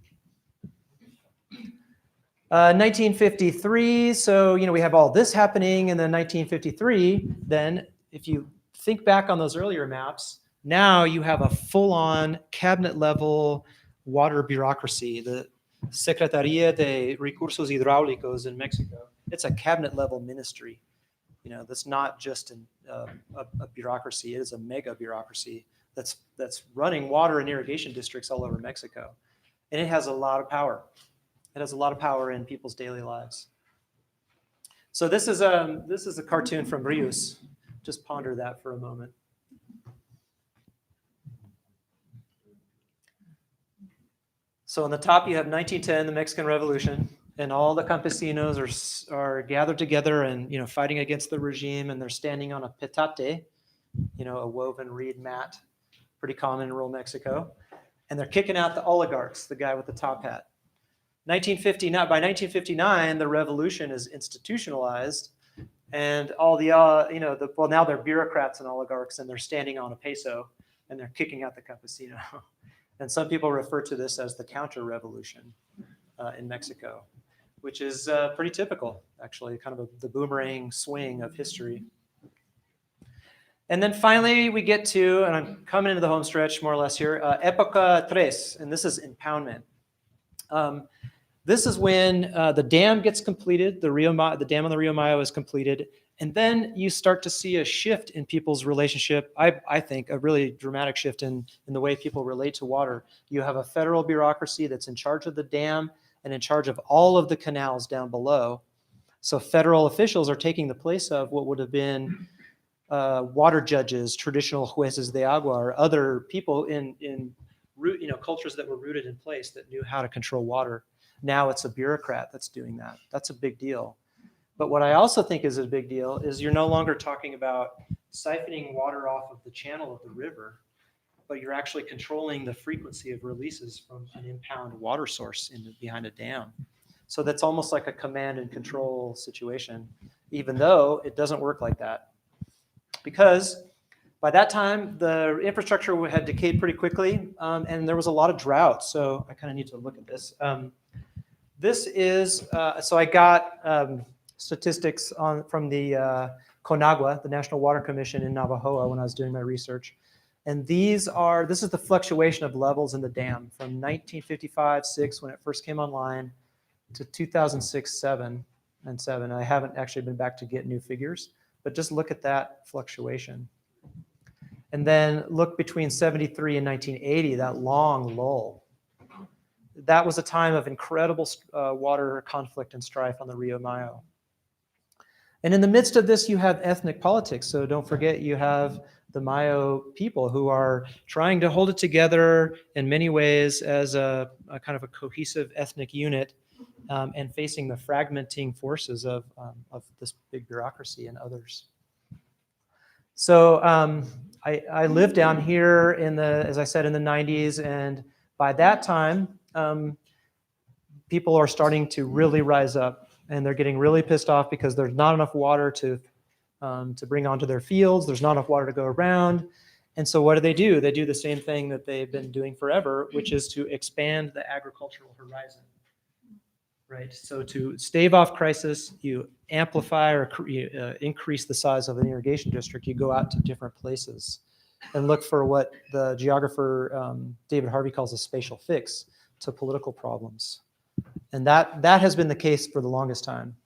1953, so, we have all this happening. And then 1953, then if you think back on those earlier maps, now you have a full-on cabinet-level water bureaucracy, the Secretaría de Recursos Hidráulicos in Mexico. It's a cabinet-level ministry. That's not just a bureaucracy. It is a mega bureaucracy that's running water and irrigation districts all over Mexico. And it has a lot of power. It has a lot of power in people's daily lives. So this is a cartoon from Rius. Just ponder that for a moment. So on the top, you have 1910, the Mexican Revolution, and all the campesinos are gathered together and fighting against the regime, and they're standing on a petate, a woven reed mat, pretty common in rural Mexico, and they're kicking out the oligarchs, the guy with the top hat. By 1959, the revolution is institutionalized, and all the now they're bureaucrats and oligarchs, and they're standing on a peso, and they're kicking out the campesino. And some people refer to this as the counter-revolution in Mexico, which is pretty typical, actually, kind of the boomerang swing of history. And then finally, we get to, and I'm coming into the home stretch more or less here, Época Tres, and this is impoundment. This is when the dam gets completed, the dam on the Rio Mayo is completed, and then you start to see a shift in people's relationship. I think a really dramatic shift in the way people relate to water. You have a federal bureaucracy that's in charge of the dam and in charge of all of the canals down below. So federal officials are taking the place of what would have been water judges, traditional jueces de agua, or other people in cultures that were rooted in place that knew how to control water. Now it's a bureaucrat that's doing that. That's a big deal. But what I also think is a big deal is you're no longer talking about siphoning water off of the channel of the river, but you're actually controlling the frequency of releases from an impound water source behind a dam. So that's almost like a command and control situation, even though it doesn't work like that. Because by that time, the infrastructure had decayed pretty quickly, and there was a lot of drought. So I kind of need to look at this. This is, so I got statistics from the CONAGUA, the National Water Commission in Navajo, when I was doing my research. And this is the fluctuation of levels in the dam from 1955-6, when it first came online, to 2006-7 and 7. I haven't actually been back to get new figures, but just look at that fluctuation. And then look between 73 and 1980, that long lull. That was a time of incredible water conflict and strife on the Rio Mayo. And in the midst of this, you have ethnic politics. So don't forget, you have the Mayo people who are trying to hold it together in many ways as a kind of a cohesive ethnic unit, and facing the fragmenting forces of this big bureaucracy and others. So I lived down here as I said, in the 90s, and by that time, people are starting to really rise up. And they're getting really pissed off because there's not enough water to bring onto their fields. There's not enough water to go around. And so what do? They do the same thing that they've been doing forever, which is to expand the agricultural horizon. Right. So to stave off crisis, you amplify or increase the size of an irrigation district. You go out to different places and look for what the geographer David Harvey calls a spatial fix to political problems. And that has been the case for the longest time.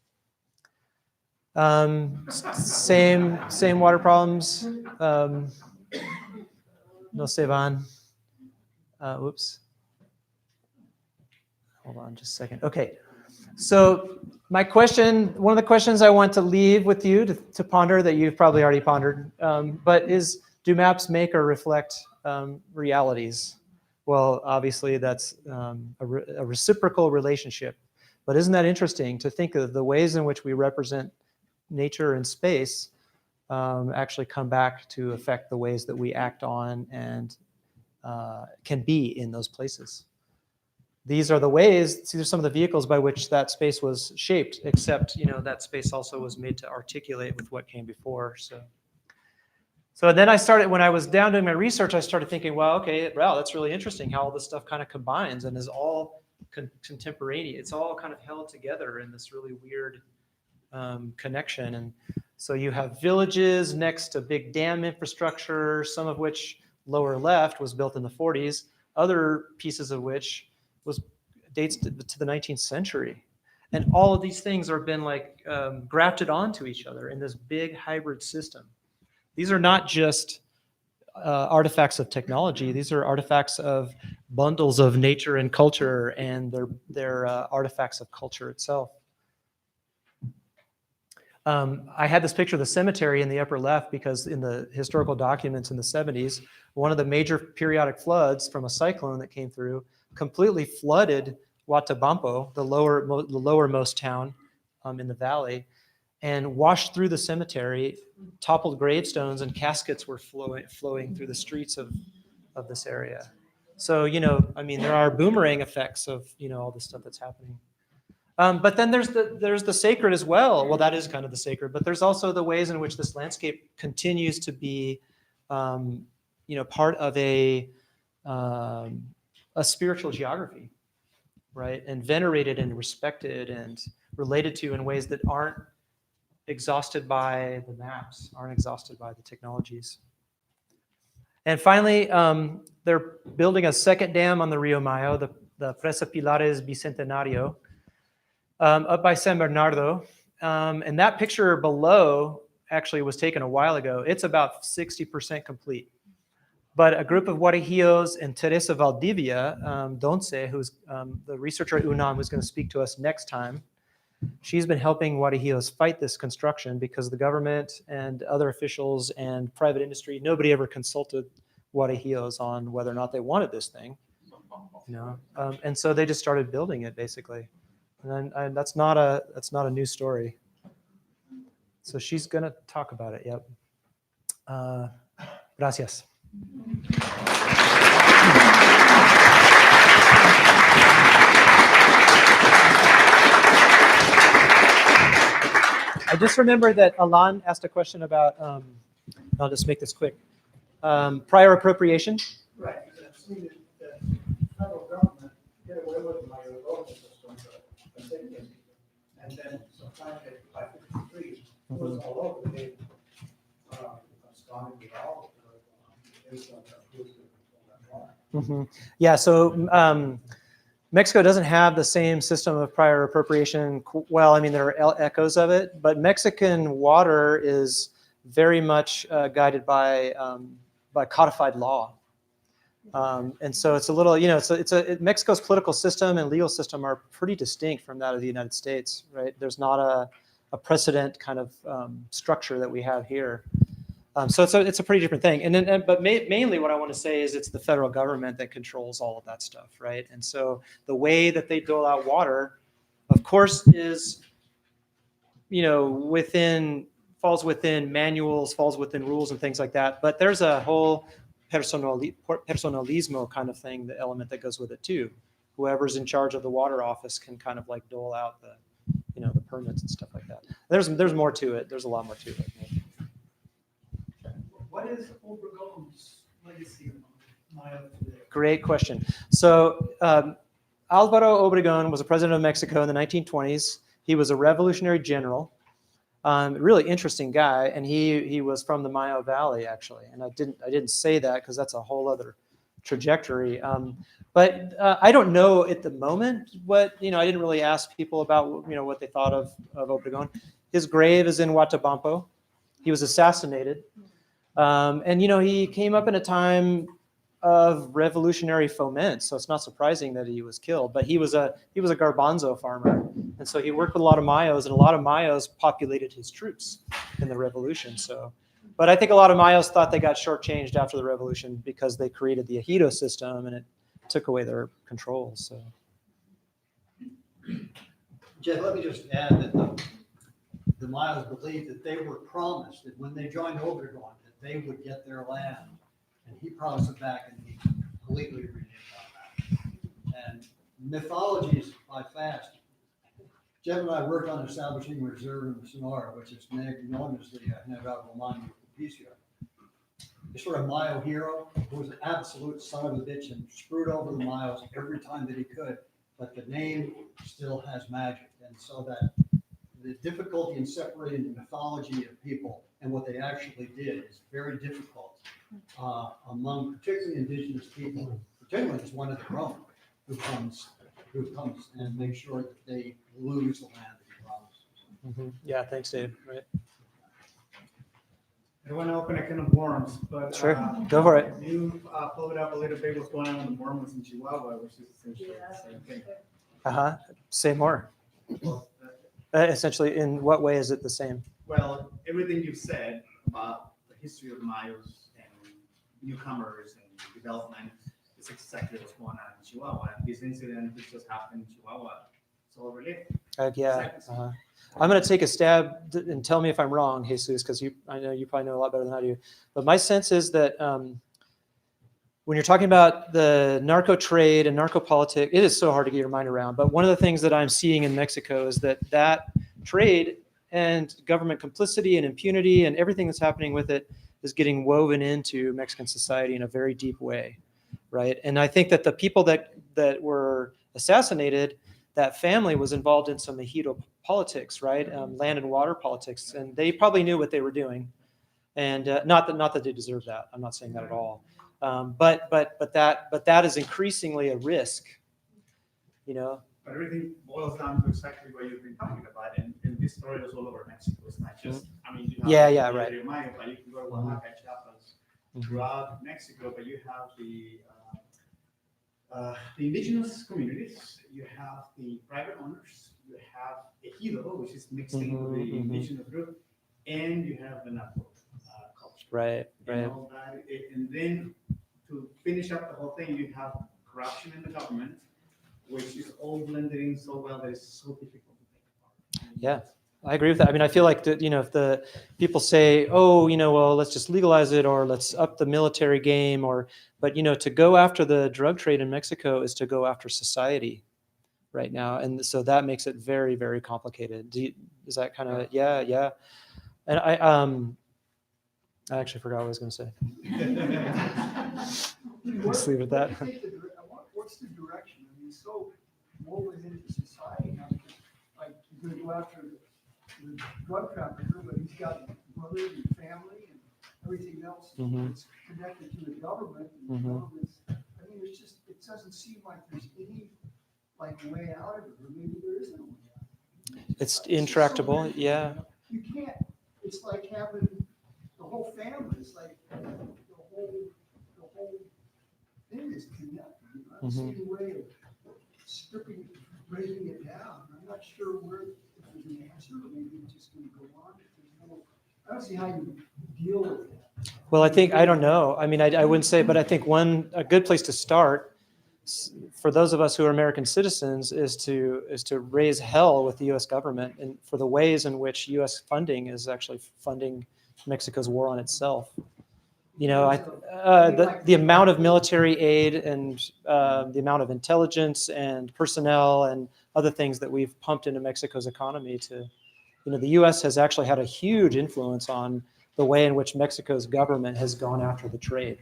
Same water problems. No se van. Whoops. Hold on just a second. Okay. So my question, one of the questions I want to leave with you to ponder that you've probably already pondered, but is, do maps make or reflect realities? Well, obviously that's a reciprocal relationship, but isn't that interesting to think of the ways in which we represent nature and space actually come back to affect the ways that we act on and can be in those places. These are the ways, these are some of the vehicles by which that space was shaped, except, you know, that space also was made to articulate with what came before. So then I started, when I was down doing my research, I started thinking, well, okay, wow, that's really interesting how all this stuff kind of combines and is all contemporaneous. It's all kind of held together in this really weird connection. And so you have villages next to big dam infrastructure, some of which lower left was built in the 40s, other pieces of which dates to the 19th century. And all of these things have been like grafted onto each other in this big hybrid system. These are not just artifacts of technology. These are artifacts of bundles of nature and culture, and they're artifacts of culture itself. I had this picture of the cemetery in the upper left because in the historical documents in the 70s, one of the major periodic floods from a cyclone that came through completely flooded Huatabampo, the lowermost town in the valley, and washed through the cemetery, toppled gravestones, and caskets were flowing through the streets of this area. So, you know, I mean, there are boomerang effects of, you know, all this stuff that's happening. But then there's the sacred as well. Well, that is kind of the sacred, but there's also the ways in which this landscape continues to be, you know, part of a spiritual geography, right? And venerated and respected and related to in ways that aren't exhausted by the maps, aren't exhausted by the technologies. And finally, they're building a second dam on the Rio Mayo, the Presa Pilares Bicentenario, up by San Bernardo. And that picture below actually was taken a while ago. It's about 60% complete. But a group of Guarijillos and Teresa Valdivia, Donce, who's the researcher at UNAM who's going to speak to us next time, she's been helping Guarijillos fight this construction because the government and other officials and private industry, nobody ever consulted Guarijillos on whether or not they wanted this thing. You know? And so they just started building it, basically. And that's not a new story. So she's going to talk about it. Yep. Gracias. I just remembered that Alan asked a question about, I'll just make this quick, prior appropriation. Right. I've seen that the federal government get away with my irrigation system, and then sometimes by 53, it was all over. They absconded with all Mm-hmm. Yeah, so Mexico doesn't have the same system of prior appropriation. Well, I mean, there are echoes of it, but Mexican water is very much guided by codified law. And so it's a little, you know, Mexico's political system and legal system are pretty distinct from that of the United States, right? There's not a precedent kind of structure that we have here. So it's a pretty different thing. And then, but mainly what I want to say is it's the federal government that controls all of that stuff, right? And so the way that they dole out water, of course, is, you know, falls within manuals, falls within rules and things like that. But there's a whole personalismo kind of thing, the element that goes with it too. Whoever's in charge of the water office can kind of like dole out the, you know, the permits and stuff like that. There's more to it. There's a lot more to it. What what is Obregon's legacy on Mayo today? Great question. So Alvaro Obregón was a president of Mexico in the 1920s. He was a revolutionary general, really interesting guy, and he was from the Mayo Valley actually. And I didn't say that because that's a whole other trajectory. But I don't know at the moment what, I didn't really ask people about, what they thought of Obregón. His grave is in Huatabampo. He was assassinated. And, he came up in a time of revolutionary foment, so it's not surprising that he was killed. But he was a garbanzo farmer, and so he worked with a lot of Mayos, and a lot of Mayos populated his troops in the revolution. So, but I think a lot of Mayos thought they got shortchanged after the revolution because they created the ejido system, and it took away their control. So, Jeff, let me just add that the Mayas believed that they were promised that when they joined Obregón, that they would get their land. And he promised it back, and he completely reneged on that. And mythologies by fast. Jeff and I worked on establishing a reserve in the Sonora, which is known as the Nevada Monument of Justicia. This sort of Mayo hero who was an absolute son of a bitch and screwed over the Mayos every time that he could, but the name still has magic. And so that the difficulty in separating the mythology of people and what they actually did is very difficult among particularly indigenous people, particularly as one of the Rome who comes and makes sure that they lose the land that he promised. Yeah, thanks, Dave. Right. I don't want to open a can of worms, but Sure, go for it. You followed up a little bit what's going on with the Mormons in Chihuahua, which is essentially the same thing. Say more. Essentially, in what way is it the same? Well, everything you've said about the history of Mayos and newcomers and development is exactly what's going on in Chihuahua. And this incident which just happened in Chihuahua, it's all related. Yeah. I'm going to take a stab and tell me if I'm wrong, Jesus, because I know you probably know a lot better than I do. But my sense is that when you're talking about the narco trade and narco politics, it is so hard to get your mind around. But one of the things that I'm seeing in Mexico is that trade and government complicity and impunity and everything that's happening with it is getting woven into Mexican society in a very deep way, right? And I think that the people that were assassinated, that family was involved in some ejido politics, right? Land and water politics, and they probably knew what they were doing, and not that they deserve that. I'm not saying that at all. But that is increasingly a risk, But everything boils down to exactly what you've been talking about, and this story is all over Mexico. It's not just, you have right. Mayo, but you can go to Oaxaca, Chiapas, throughout Mexico, but you have the indigenous communities, you have the private owners, you have ejido, which is mixed in with the indigenous group, and you have the narco culture. Right. And all that. And then to finish up the whole thing, you have corruption in the government, which is all blended in so well that it's so difficult to take apart. Yeah, I agree with that. I mean, I feel like that, if the people say, oh, well, let's just legalize it or let's up the military game but to go after the drug trade in Mexico is to go after society right now. And so that makes it very, very complicated. Is that kind of, yeah. And I actually forgot what I was going to say. Let's leave it at that. What's the direction? I mean, so woven into society now, like you're going to go after the drug trafficker, but he's got brothers and family and everything else that's connected to the government. And the government's, it doesn't seem like there's any way out of it, or maybe there isn't a way out. It's intractable, yeah. You can't. It's like having the whole family. It's like the whole thing is connected. I don't see any way of stripping, breaking it down. I'm not sure where if there's an answer, or maybe it's just going to go on. I don't see how you deal with that. Well, I don't know. I mean, I wouldn't say, but I think a good place to start for those of us who are American citizens is to raise hell with the U.S. government and for the ways in which U.S. funding is actually funding Mexico's war on itself. The amount of military aid and the amount of intelligence and personnel and other things that we've pumped into Mexico's economy the U.S. has actually had a huge influence on the way in which Mexico's government has gone after the trade.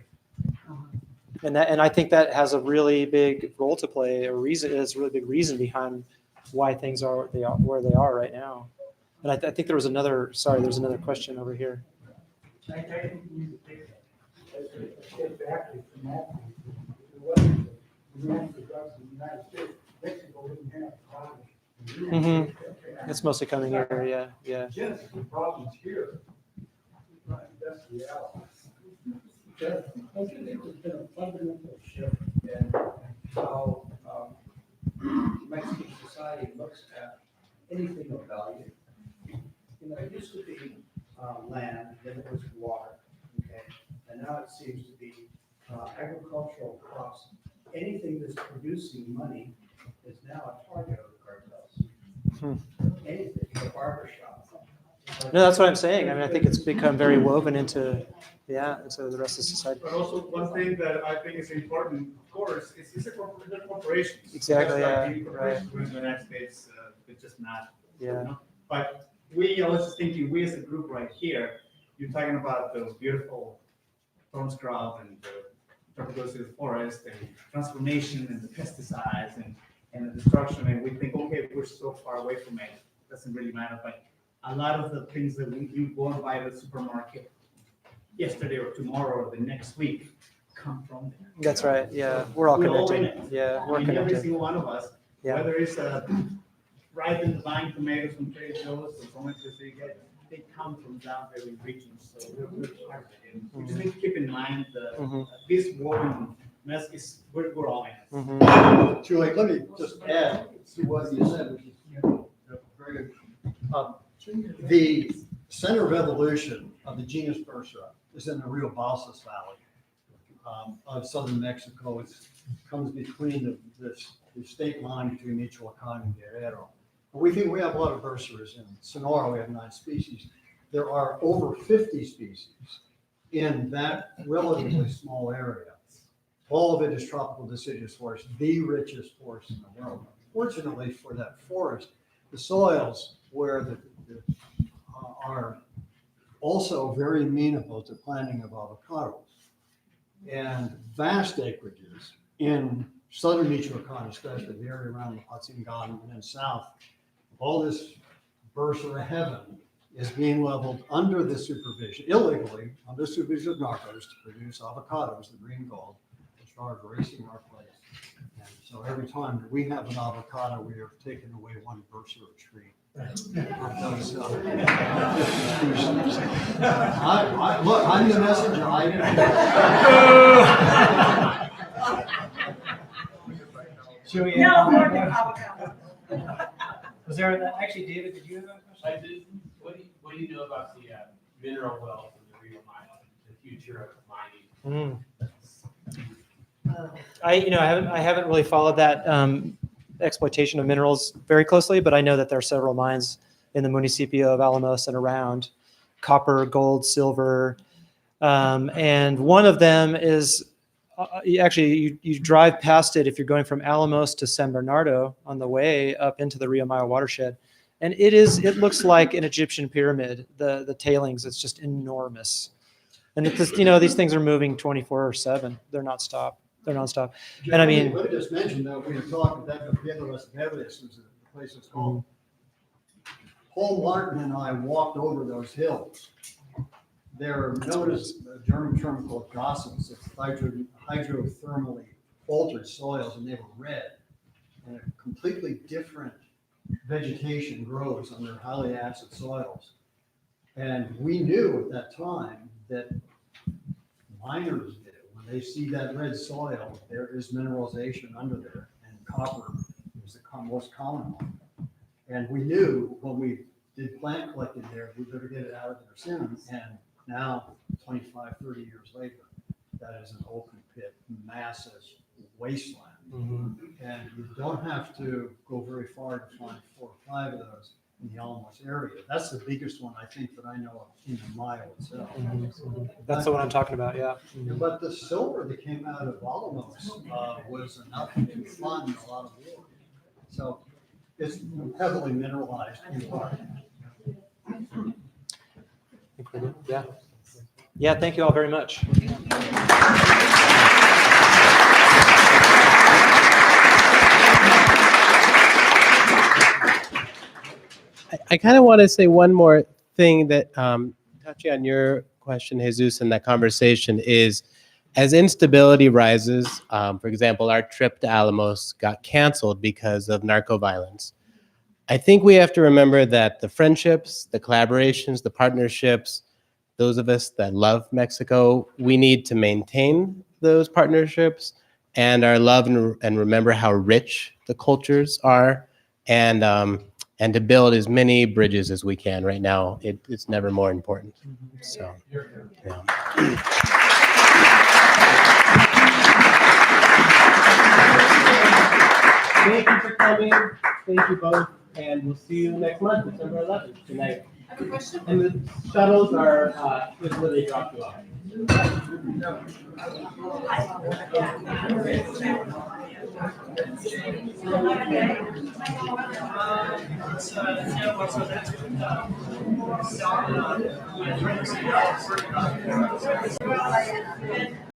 And I think that has a really big role to play. Is a really big reason behind why things are where they are right now. And I think there was another. Sorry, there's another question over here. I think we need to take a step back from that. It wasn't the demand for drugs in the United States. Mexico didn't have problems. It's mostly coming here. Yeah. Just the problems here. That's the reality. I think there's been a fundamental shift in how Mexican society looks at anything of value. You know, it used to be land, then it was water, okay? And now it seems to be agricultural crops. Anything that's producing money is now a target of the cartels. Anything, a barber shop. No, that's what I'm saying. I mean, I think it's become very woven into the rest of society. But also one thing that I think is important, of course, is they're corporations. Exactly, Just yeah, like corporations in the United States, it's just not. Yeah. You know? But I was just thinking, we as a group right here, you're talking about those beautiful thorn scrub and the tropical forest and transformation and the pesticides and the destruction, and we think, okay, we're so far away from it, it doesn't really matter. But a lot of the things that you go and buy at the supermarket yesterday or tomorrow or the next week come from there. That's right. Yeah, we're all We're all connected. in it. Yeah, we're I mean, every connected. single one of us, Yeah. whether it's ripe buying tomatoes from Trader Joe's or from they come from down very regions. So we're part of it. And we just need to keep in mind this woven mess is we're all in it. Julie, let me just add to what you said, which is very good. The center of evolution of the genus Bursera is in the Rio Balsas Valley of southern Mexico. It comes between the state line between Michoacan and Guerrero. And we think we have a lot of Burseras in Sonora. We have 9 species. There are over 50 species in that relatively small area. All of it is tropical deciduous forest, the richest forest in the world. Fortunately for that forest, the soils where are also very amenable to planting of avocados. And vast acreages in southern Michoacan, especially the area around the Patzingan and then south, all this Bursera heaven is being leveled under the supervision, illegally, under supervision of narcos to produce avocados, the green gold, which are gracing our place. And so every time that we have an avocado, we have taken away one Bursera tree. Look, I'm the messenger. No, more than avocado. Was there actually, David? Did you have a question? I did. What do you know about the mineral wealth in the Rio Maya, the future of mining? I haven't really followed that exploitation of minerals very closely, but I know that there are several mines in the municipio of Alamos and around, copper, gold, silver, and one of them is you drive past it if you're going from Alamos to San Bernardo on the way up into the Rio Maya watershed, and it looks like an Egyptian pyramid. The tailings, it's just enormous, and these things are moving 24/7. They're not stop. They're nonstop. And I mean, let me just mention that we were talking about the Piedras Verdes, was the place it's called. Paul Martin and I walked over those hills. They're known as a German term called gossets. It's hydrothermally altered soils, and they were red. And a completely different vegetation grows under highly acid soils. And we knew at that time that miners did. When they see that red soil, there is mineralization under there, and copper is the most common one. And we knew when we did plant collecting there, we better get it out of there soon. And now, 25, 30 years later, that is an open pit, massive wasteland. And you don't have to go very far to find 4 or 5 of those in the Alamos area. That's the biggest one I think that I know of in the Maya itself. that's the one I'm talking about. Yeah. But the silver that came out of Alamos was enough to fund a lot of war. So it's heavily mineralized in part. Yeah. Yeah, thank you all very much. I kind of want to say one more thing that touching on your question, Jesus, in that conversation is as instability rises, for example, our trip to Alamos got canceled because of narco violence. I think we have to remember that the friendships, the collaborations, the partnerships, those of us that love Mexico, we need to maintain those partnerships and our love and remember how rich the cultures are, and to build as many bridges as we can. Right now, it's never more important. So, yeah. Thank you for coming. Thank you both, and we'll see you next month, December 11th, tonight. I have a question. And the shuttles are just where they drop you off.